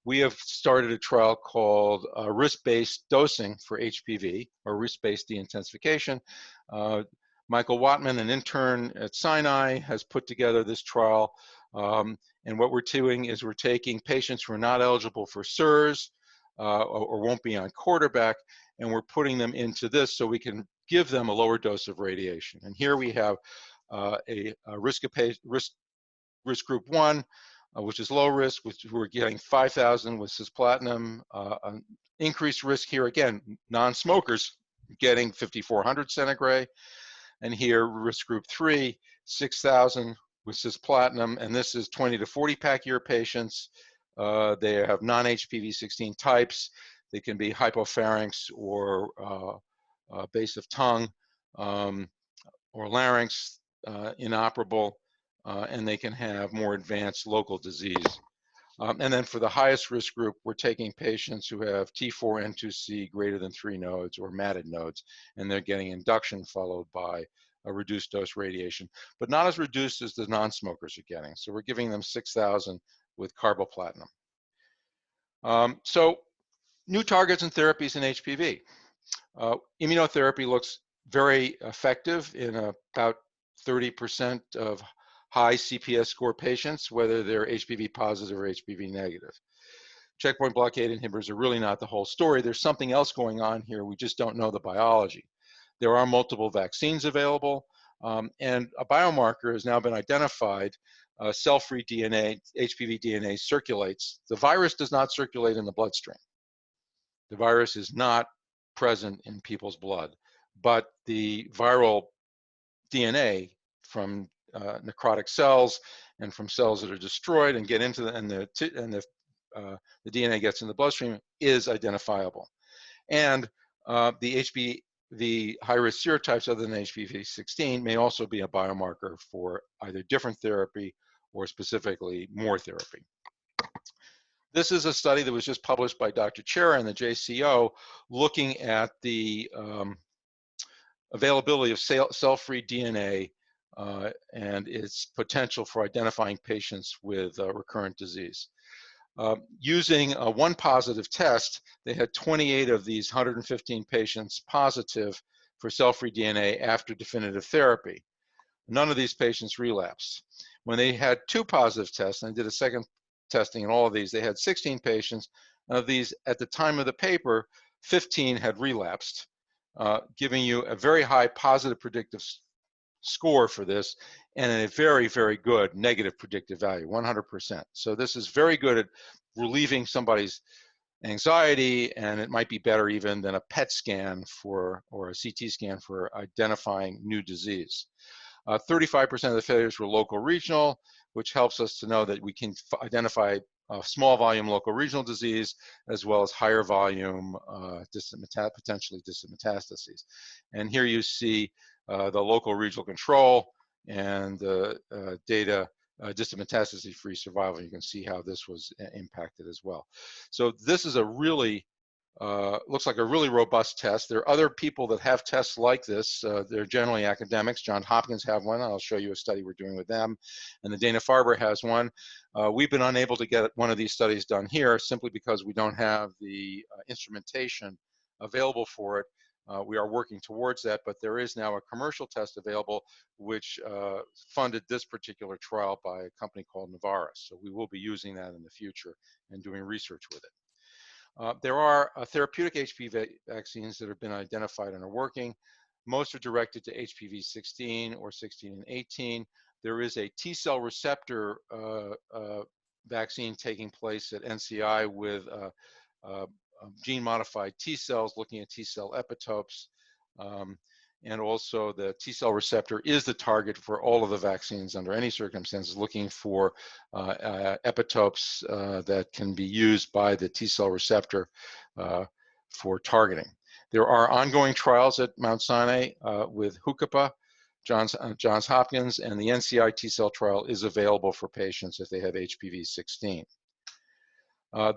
we have started a trial called risk-based dosing for HPV, or risk-based de-intensification. Michael Wattman, an intern at Sinai, has put together this trial. And what we're doing is we're taking patients who are not eligible for SIRS or won't be on quarterback, and we're putting them into this so we can give them a lower dose of radiation. And here we have a risk group 1, which is low risk, who are getting 5,000 with cisplatin. An increased risk here, again, non-smokers getting 5,400 centigrade. And here, risk group 3, 6,000 with cisplatin, and this is 20 to 40 pack year patients. They have non-HPV 16 types. They can be hypopharynx or base of tongue or larynx, inoperable, and they can have more advanced local disease. And then for the highest risk group, we're taking patients who have T4N2C greater than 3 nodes or matted nodes, and they're getting induction followed by a reduced dose radiation, but not as reduced as the non-smokers are getting. So we're giving them 6,000 with carboplatin. So new targets and therapies in HPV. Immunotherapy looks very effective in about 30% of high CPS score patients, whether they're HPV positive or HPV negative. Checkpoint blockade inhibitors are really not the whole story. There's something else going on here. We just don't know the biology. There are multiple vaccines available, and a biomarker has now been identified. Cell-free DNA, HPV DNA circulates. The virus does not circulate in the bloodstream. The virus is not present in people's blood, but the viral DNA from necrotic cells and from cells that are destroyed and get into the DNA gets in the bloodstream is identifiable. And the high-risk serotypes other than HPV 16 may also be a biomarker for either different therapy or specifically more therapy. This is a study that was just published by Dr. Chera and the JCO looking at the availability of cell-free DNA and its potential for identifying patients with recurrent disease. Using a one positive test, they had 28 of these 115 patients positive for cell-free DNA after definitive therapy. None of these patients relapsed. When they had two positive tests, and I did a second testing in all of these, they had 16 patients. Of these, at the time of the paper, 15 had relapsed, giving you a very high positive predictive score for this and a very, very good negative predictive value, 100%. So this is very good at relieving somebody's anxiety, and it might be better even than a PET scan or a CT scan for identifying new disease. 35% of the failures were local regional, which helps us to know that we can identify small volume local regional disease as well as higher volume potentially distant metastases. And here you see the local regional control and the data distant metastasis-free survival. You can see how this was impacted as well. So this is a really, looks like a really robust test. There are other people that have tests like this. They're generally academics. Johns Hopkins have one. I'll show you a study we're doing with them. And the Dana-Farber has one. We've been unable to get one of these studies done here simply because we don't have the instrumentation available for it. We are working towards that, but there is now a commercial test available which funded this particular trial by a company called Novartis. So we will be using that in the future and doing research with it. There are therapeutic HPV vaccines that have been identified and are working. Most are directed to HPV 16 or 16 and 18. There is a T-cell receptor vaccine taking place at NCI with gene-modified T-cells, looking at T-cell epitopes. And also the T-cell receptor is the target for all of the vaccines under any circumstances, looking for epitopes that can be used by the T-cell receptor for targeting. There are ongoing trials at Mount Sinai with Hucapa Johns Hopkins, and the NCI T-cell trial is available for patients if they have HPV-16.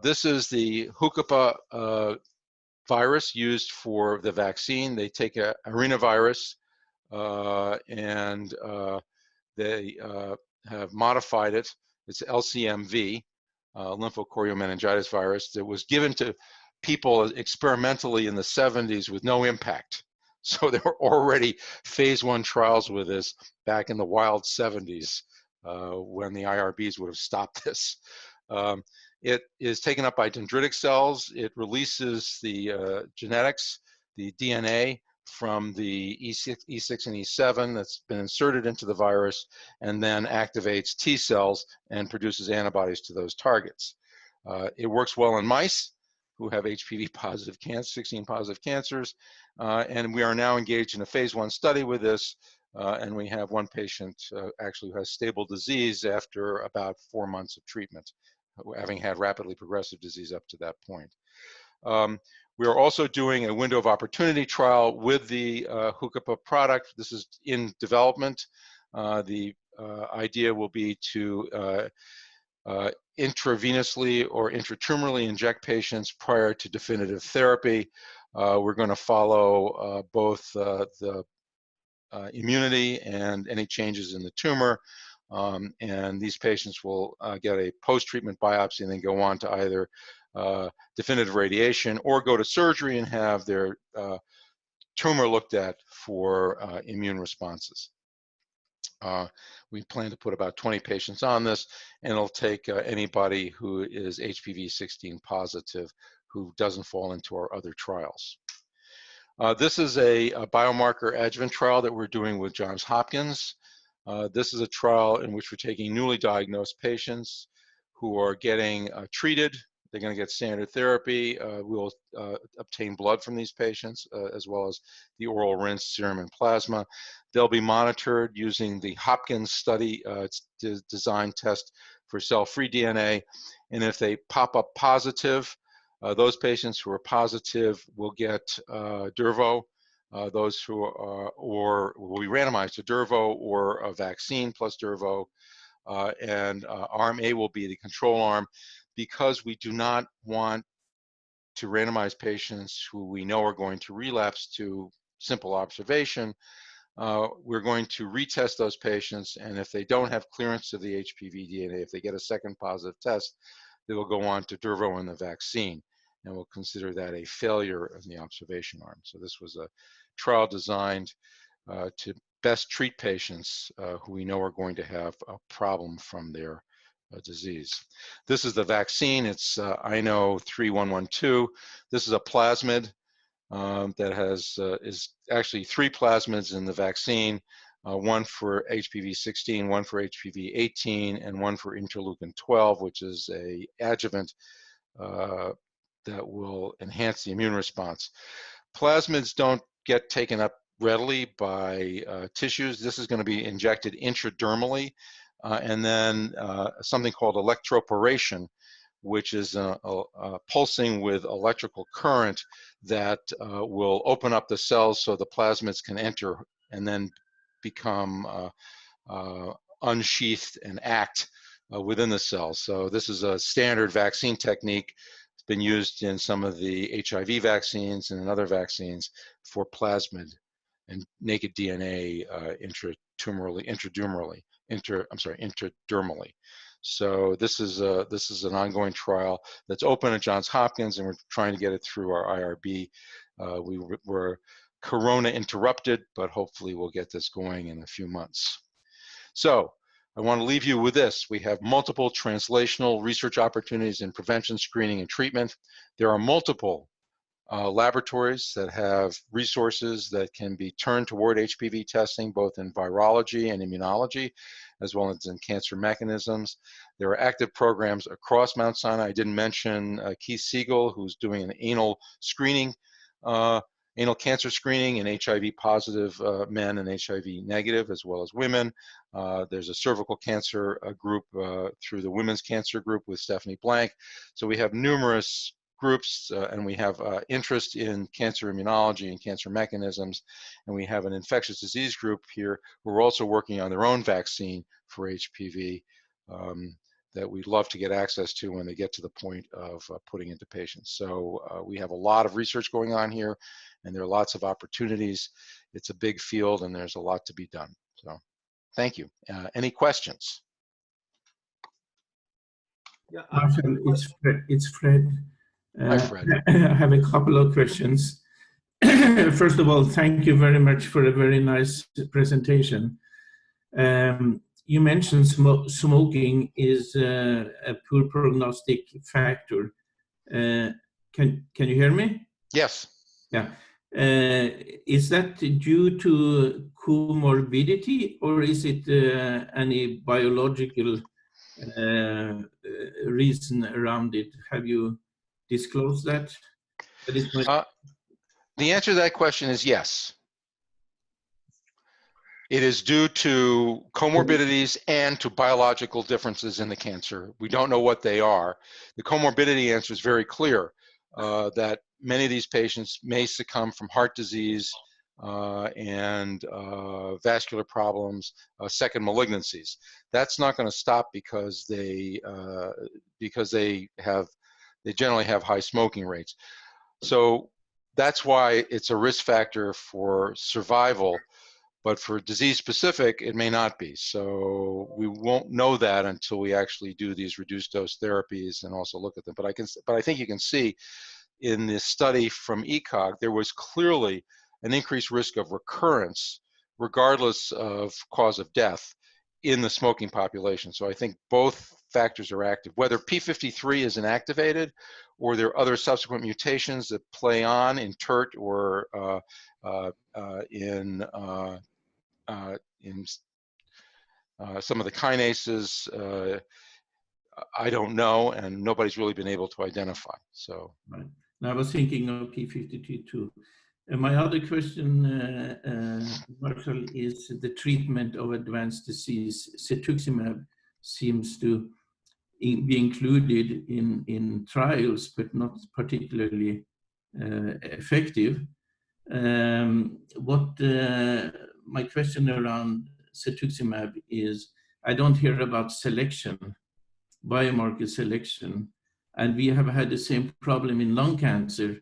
This is the Hucapa virus used for the vaccine. They take a arenavirus and they have modified it. It's LCMV, lymphochoriomeningitis virus, that was given to people experimentally in the 70s with no impact. So there were already phase 1 trials with this back in the wild 70s when the IRBs would have stopped this. It is taken up by dendritic cells. It releases the genetics, the DNA from the E6 and E7 that's been inserted into the virus, and then activates T cells and produces antibodies to those targets. It works well in mice who have HPV positive cancer, 16 positive cancers, and we are now engaged in a phase 1 study with this, and we have one patient actually who has stable disease after about 4 months of treatment, having had rapidly progressive disease up to that point. We are also doing a window of opportunity trial with the Hucapa product. This is in development. The idea will be to intravenously or intratumorally inject patients prior to definitive therapy. We're going to follow both the immunity and any changes in the tumor. And these patients will get a post-treatment biopsy and then go on to either definitive radiation or go to surgery and have their tumor looked at for immune responses. We plan to put about 20 patients on this, and it'll take anybody who is HPV-16 positive who doesn't fall into our other trials. This is a biomarker adjuvant trial that we're doing with Johns Hopkins. This is a trial in which we're taking newly diagnosed patients who are getting treated. They're going to get standard therapy. We'll obtain blood from these patients as well as the oral rinse, serum, and plasma. They'll be monitored using the Hopkins study. It's designed test for cell-free DNA. And if they pop up positive, those patients who are positive will get Durvo. Those who are, or will be randomized to Durvo or a vaccine plus Durvo. And arm A will be the control arm, because we do not want to randomize patients who we know are going to relapse to simple observation. We're going to retest those patients, and if they don't have clearance of the HPV DNA, if they get a second positive test, they will go on to Durvo and the vaccine, and we'll consider that a failure of the observation arm. So this was a trial designed to best treat patients who we know are going to have a problem from their disease. This is the vaccine. It's INO 3112. This is a plasmid that has is actually 3 plasmids in the vaccine, one for HPV-16, one for HPV-18, and one for interleukin-12, which is a adjuvant that will enhance the immune response. Plasmids don't get taken up readily by tissues. This is going to be injected intradermally, and then something called electroporation, which is pulsing with electrical current that will open up the cells so the plasmids can enter and then become unsheathed and act within the cells. So this is a standard vaccine technique. It's been used in some of the HIV vaccines and in other vaccines for plasmid and naked DNA intradermally. So this is an ongoing trial that's open at Johns Hopkins, and we're trying to get it through our IRB. We were Corona interrupted, but hopefully we'll get this going in a few months. So I want to leave you with this. We have multiple translational research opportunities in prevention, screening, and treatment. There are multiple laboratories that have resources that can be turned toward HPV testing, both in virology and immunology, as well as in cancer mechanisms. There are active programs across Mount Sinai. I didn't mention Keith Siegel, who's doing an anal screening, anal cancer screening in HIV positive men and HIV negative, as well as women. There's a cervical cancer group through the Women's Cancer Group with Stephanie Blank. So we have numerous groups, and we have interest in cancer immunology and cancer mechanisms, and we have an infectious disease group here who are also working on their own vaccine for HPV that we'd love to get access to when they get to the point of putting into patients. So we have a lot of research going on here, and there are lots of opportunities. It's a big field, and there's a lot to be done. So thank you. Any questions? Yeah, Marshall, it's Fred. Hi, Fred. I have a couple of questions. First of all, thank you very much for a very nice presentation. You mentioned smoking is a poor prognostic factor. Can you hear me? Yes. Yeah. Is that due to comorbidity, or is it any biological reason around it? Have you disclosed that? That is my The answer to that question is yes. It is due to comorbidities and to biological differences in the cancer. We don't know what they are. The comorbidity answer is very clear, that many of these patients may succumb from heart disease and vascular problems, second malignancies. That's not going to stop because they generally have high smoking rates. So that's why it's a risk factor for survival. But for disease specific, it may not be. So we won't know that until we actually do these reduced dose therapies and also look at them. But I think you can see in this study from ECOG, there was clearly an increased risk of recurrence, regardless of cause of death, in the smoking population. So I think both factors are active. Whether P53 is inactivated or there are other subsequent mutations that play on in TERT or in some of the kinases, I don't know, and nobody's really been able to identify. So, right. Now, I was thinking of P53 too. And my other question, Marshall, is the treatment of advanced disease. Cetuximab seems to be included in trials, but not particularly effective. My question around cetuximab is, I don't hear about selection, biomarker selection, and we have had the same problem in lung cancer.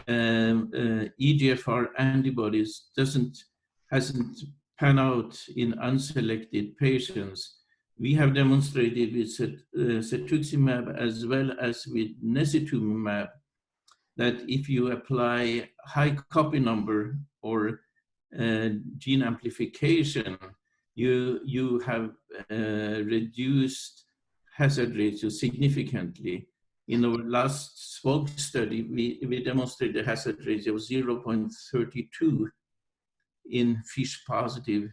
EGFR antibodies hasn't panned out in unselected patients. We have demonstrated with cetuximab as well as with necitumumab that if you apply high copy number or gene amplification, you have reduced hazard ratio significantly. In our last smoke study, we demonstrated a hazard ratio of 0.32 in FISH positive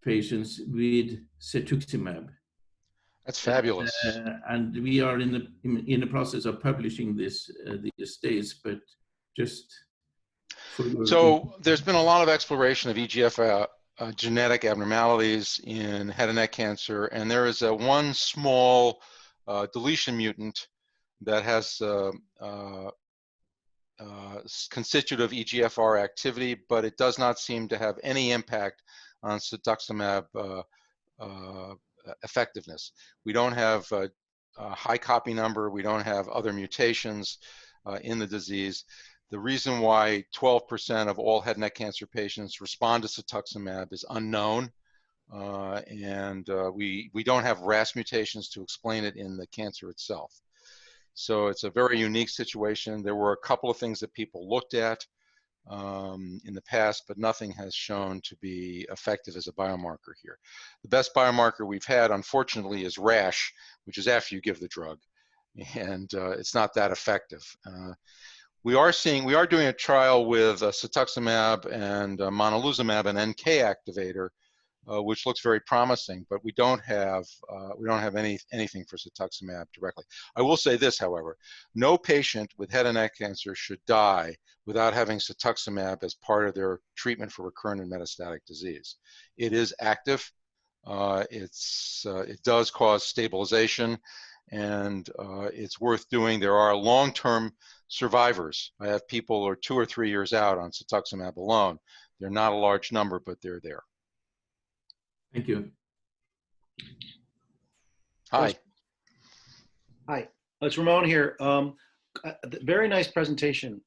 patients with cetuximab. that's fabulous. And we are in the process of publishing this these days, but just for your So there's been a lot of exploration of EGFR genetic abnormalities in head and neck cancer, and there is one small deletion mutant that has constitutive EGFR activity, but it does not seem to have any impact on cetuximab effectiveness. We don't have a high copy number. We don't have other mutations in the disease. The reason why 12% of all head and neck cancer patients respond to cetuximab is unknown, and we don't have RAS mutations to explain it in the cancer itself. So it's a very unique situation. There were a couple of things that people looked at in the past, but nothing has shown to be effective as a biomarker here. The best biomarker we've had, unfortunately, is rash, which is after you give the drug, and it's not that effective. We are doing a trial with cetuximab and monalizumab, an NK activator, which looks very promising, but we don't have anything for cetuximab directly. I will say this, however: no patient with head and neck cancer should die without having cetuximab as part of their treatment for recurrent and metastatic disease. It is active. It does cause stabilization, and it's worth doing. There are long-term survivors. I have people who are 2 or 3 years out on cetuximab alone. They're not a large number, but they're there. Thank you. Hi. Hi, it's Ramon here. Very nice presentation.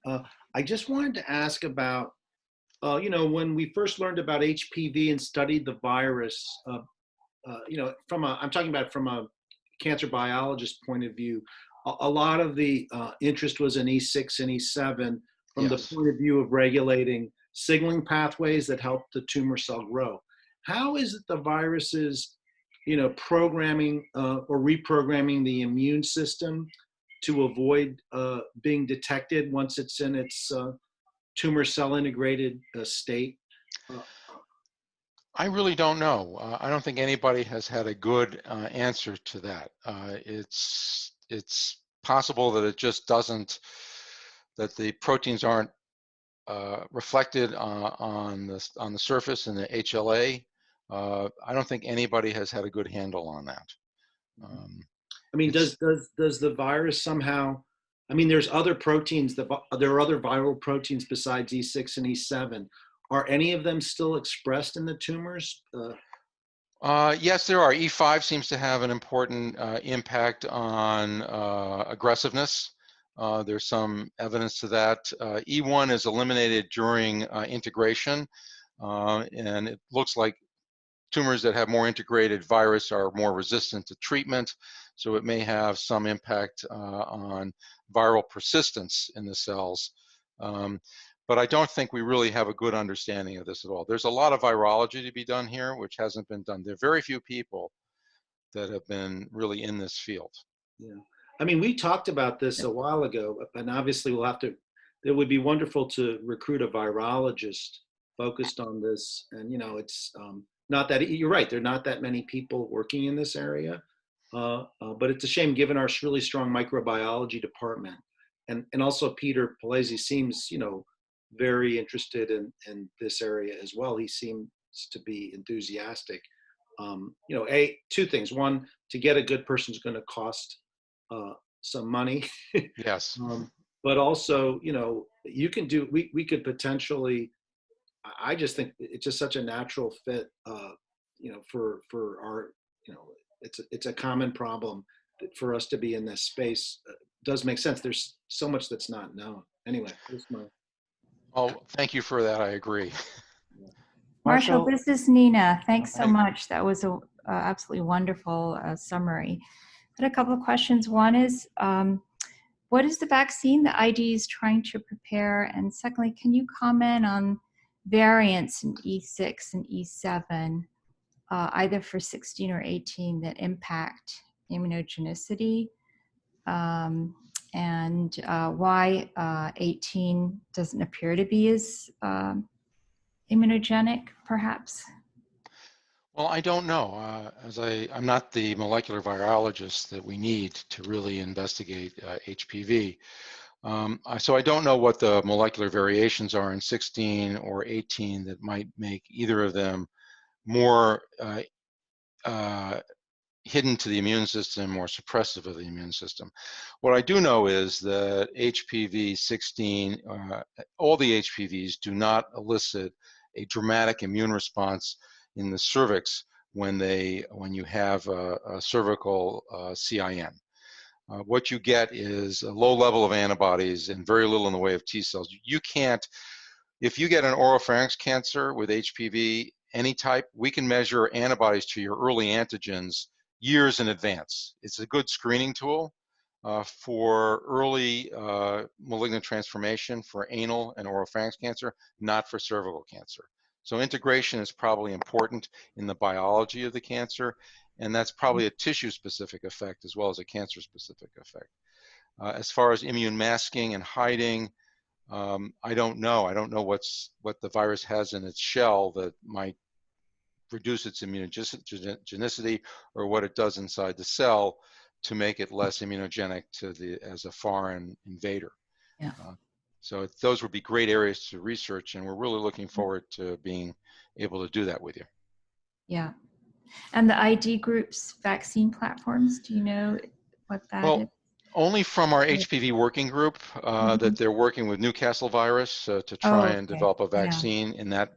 I just wanted to ask about, you know, when we first learned about HPV and studied the virus, you know, I'm talking about from a cancer biologist point of view, a lot of the interest was in E6 and E7 from Yes. the point of view of regulating signaling pathways that help the tumor cell grow. How is it the virus is, you know, programming or reprogramming the immune system to avoid being detected once it's in its tumor cell integrated state? I really don't know. I don't think anybody has had a good answer to that. It's possible that it just doesn't, that the proteins aren't reflected on the surface in the HLA. I don't think anybody has had a good handle on that. I mean, does the virus somehow? I mean, there's other proteins that there are other viral proteins besides E6 and E7. Are any of them still expressed in the tumors? Yes, there are. E5 seems to have an important impact on aggressiveness. There's some evidence to that. E1 is eliminated during integration, and it looks like tumors that have more integrated virus are more resistant to treatment, so it may have some impact on viral persistence in the cells. But I don't think we really have a good understanding of this at all. There's a lot of virology to be done here, which hasn't been done. There are very few people that have been really in this field. Yeah. I mean, we talked about this a while ago, and obviously we'll have to, it would be wonderful to recruit a virologist focused on this. And, you know, it's not that, you're right, there are not that many people working in this area, but it's a shame given our really strong microbiology department. And also Peter Palese seems, you know, very interested in this area as well. He seems to be enthusiastic. You know, two things. One, to get a good person is going to cost some money. Yes. But also, you know, you can do, we could potentially, I just think it's just such a natural fit, you know, for our, you know, it's a common problem that for us to be in this space does make sense. There's so much that's not known. Anyway, here's my. Oh, thank you for that. I agree. Marshall, this is Nina. Thanks so Hi. much. That was a absolutely wonderful summary. I had a couple of questions. One is, what is the vaccine the ID is trying to prepare? And secondly, can you comment on variants in E6 and E7, either for 16 or 18, that impact immunogenicity? And why 18 doesn't appear to be as immunogenic, perhaps? Well, I don't know. I'm not the molecular virologist that we need to really investigate HPV. So I don't know what the molecular variations are in 16 or 18 that might make either of them more hidden to the immune system or suppressive of the immune system. What I do know is that HPV 16, all the HPVs do not elicit a dramatic immune response in the cervix when you have a cervical CIN. What you get is a low level of antibodies and very little in the way of T cells. You can't, if you get an oropharynx cancer with HPV, any type, we can measure antibodies to your early antigens years in advance. It's a good screening tool for early malignant transformation for anal and oropharynx cancer, not for cervical cancer. So integration is probably important in the biology of the cancer, and that's probably a tissue-specific effect as well as a cancer-specific effect. As far as immune masking and hiding, I don't know. I don't know what the virus has in its shell that might reduce its immunogenicity, or what it does inside the cell to make it less immunogenic as a foreign invader. Yeah. So those would be great areas to research, and we're really looking forward to being able to do that with you. Yeah. And the ID group's vaccine platforms, do you know what that is? Well, only from our Right. HPV working group that they're working with Newcastle virus to try Oh, and okay. develop a Yeah. vaccine in that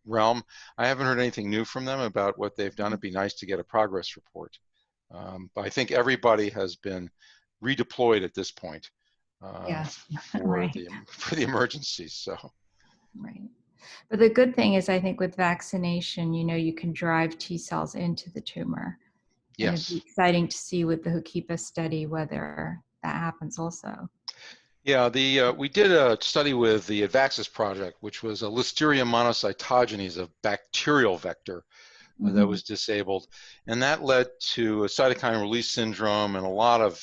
realm. I haven't heard anything new from them about what they've done. It'd be nice to get a progress report. But I think everybody has been redeployed at this point Yeah. for Right. the emergencies. So. Right. But the good thing is, I think with vaccination, you know, you can drive T cells into the tumor. And it'd be Yes. exciting to see with the HOOKIPA study whether that happens also. Yeah, we did a study with the Advaxis project, which was a Listeria monocytogenes, a bacterial vector that was disabled. And that led to a cytokine release syndrome and a lot of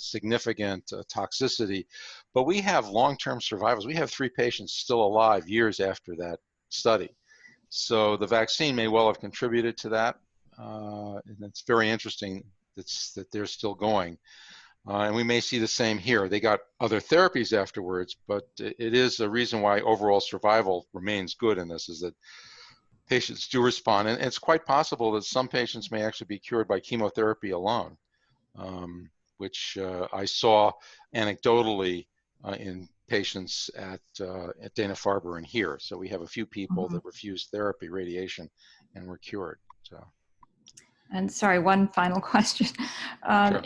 significant toxicity. But we have long-term survivors. We have 3 patients still alive years after that study. So the vaccine may well have contributed to that. And it's very interesting that they're still going. And we may see the same here. They got other therapies afterwards, but it is a reason why overall survival remains good in this, is that patients do respond. And it's quite possible that some patients may actually be cured by chemotherapy alone, which I saw anecdotally in patients at Dana-Farber and here. So we have a few people that refused therapy, radiation, and were cured. So. And sorry, one final question. Sure.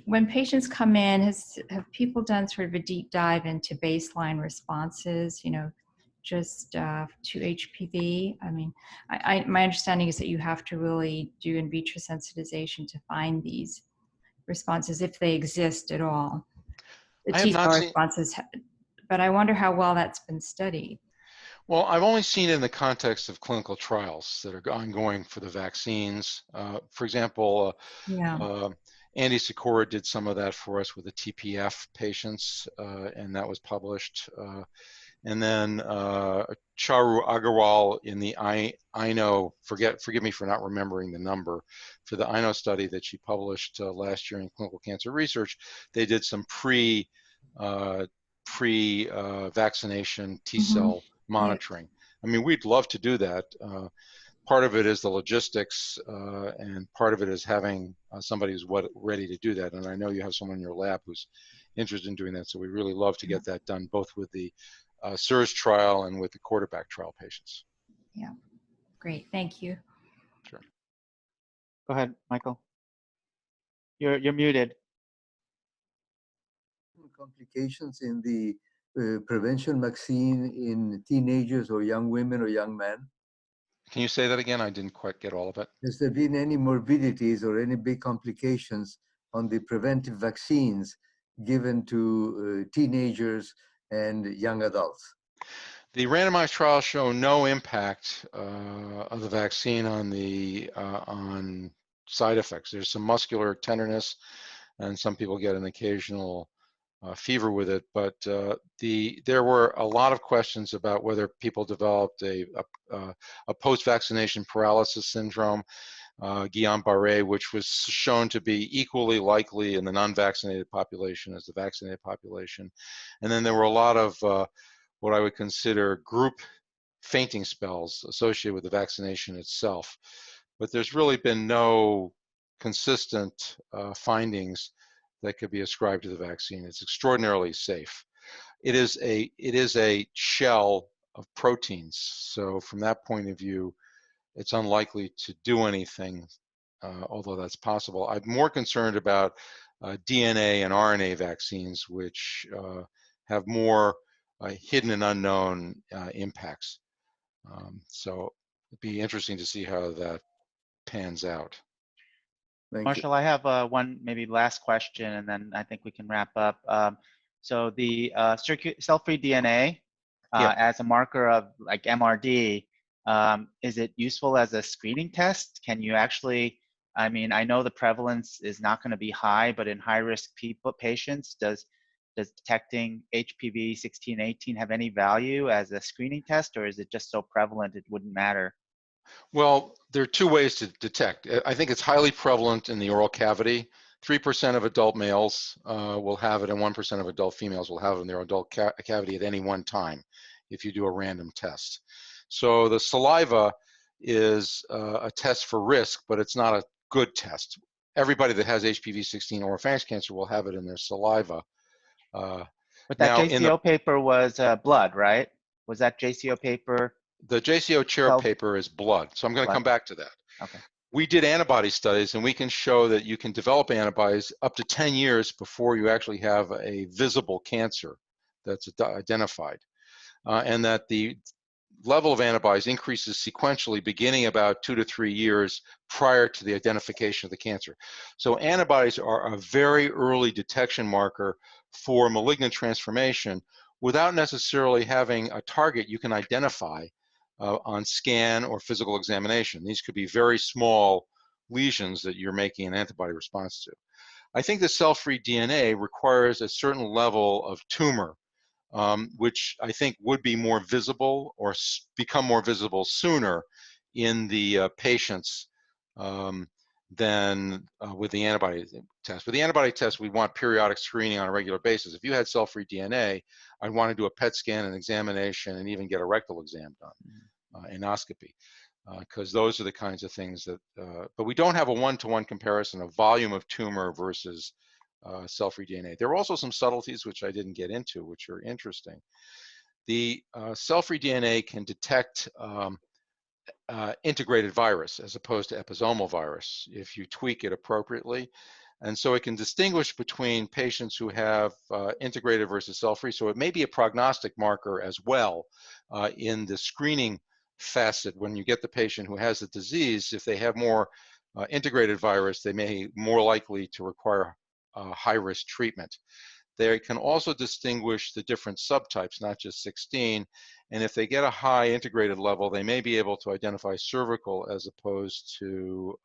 When patients come in, have people done sort of a deep dive into baseline responses, you know, just to HPV? I mean, my understanding is that you have to really do in vitro sensitization to find these responses, if they exist at all. The I have T not cell seen. responses, but I wonder how well that's been studied. Well, I've only seen it in the context of clinical trials that are ongoing for the vaccines. For example, Andy Sikora did some of that for us with the TPF patients, and that was published. And then Charu Agarwal in the INO, forgive me for not remembering the number, for the INO study that she published last year in Clinical Cancer Research, they did some pre-vaccination T cell monitoring. I mean, we'd love to do that. Part of it is the logistics, and part of it is having somebody who's ready to do that. And I know you have someone in your lab who's interested in doing that. So we really love to get that done, both with the SIRS trial and with the quarterback trial patients. Yeah, great, thank you. Sure. Go ahead, Michael. You're muted. Complications in the prevention vaccine in teenagers or young women or young men? Can you say that again? I didn't quite get all of it. Has there been any morbidities or any big complications on the preventive vaccines given to teenagers and young adults? The randomized trials show no impact of the vaccine on side effects. There's some muscular tenderness, and some people get an occasional fever with it. But there were a lot of questions about whether people developed a post-vaccination paralysis syndrome, Guillain-Barré, which was shown to be equally likely in the non-vaccinated population as the vaccinated population. And then there were a lot of what I would consider group fainting spells associated with the vaccination itself. But there's really been no consistent findings that could be ascribed to the vaccine. It's extraordinarily safe. It is a shell of proteins. So from that point of view, it's unlikely to do anything, although that's possible. I'm more concerned about DNA and RNA vaccines, which have more hidden and unknown impacts. So it'd be interesting to see how that pans out. Marshall, I have one maybe last question, and then I think we can wrap up. So the cell-free DNA as a marker of like MRD, is it useful as a screening test? Can you actually, I mean, I know the prevalence is not going to be high, but in high-risk patients, does detecting HPV 16, 18 have any value as a screening test, or is it just so prevalent it wouldn't matter? Well, there are 2 ways to detect. I think it's highly prevalent in the oral cavity. 3% of adult males will have it, and 1% of adult females will have it in their adult cavity at any one time if you do a random test. So the saliva is a test for risk, but it's not a good test. everybody that has HPV-16 oropharynx cancer will have it in their saliva. But that Now, in the JCO paper was blood, right? Was that JCO paper JCO chair self paper is blood, so I'm going to blood? come back to that. Okay. We did antibody studies, and we can show that you can develop antibodies up to 10 years before you actually have a visible cancer that's identified, and that the level of antibodies increases sequentially beginning about 2 to 3 years prior to the identification of the cancer. So antibodies are a very early detection marker for malignant transformation without necessarily having a target you can identify on scan or physical examination. These could be very small lesions that you're making an antibody response to. I think the cell-free DNA requires a certain level of tumor, which I think would be more visible or become more visible sooner in the patients than with the antibody test. With the antibody test, we want periodic screening on a regular basis. If you had cell-free DNA, I'd want to do a PET scan, an examination, and even get a rectal exam done, endoscopy, because those are the kinds of things that, but we don't have a one-to-one comparison of volume of tumor versus cell-free DNA. There are also some subtleties which I didn't get into, which are interesting. The cell-free DNA can detect integrated virus as opposed to episomal virus if you tweak it appropriately. And so it can distinguish between patients who have integrated versus cell-free. So it may be a prognostic marker as well in the screening facet. When you get the patient who has the disease, if they have more integrated virus, they may be more likely to require high-risk treatment. They can also distinguish the different subtypes, not just 16. And if they get a high integrated level, they may be able to identify cervical as opposed to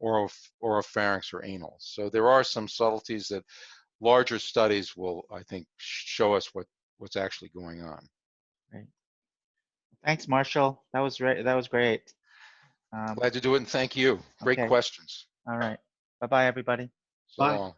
oropharynx or anal. So there are some subtleties that larger studies will, I think, show us what's actually going on. Great. Thanks, Marshall. That was great. Glad to do it, and thank you. Great okay. questions. All right. Bye-bye, everybody. So Bye. long.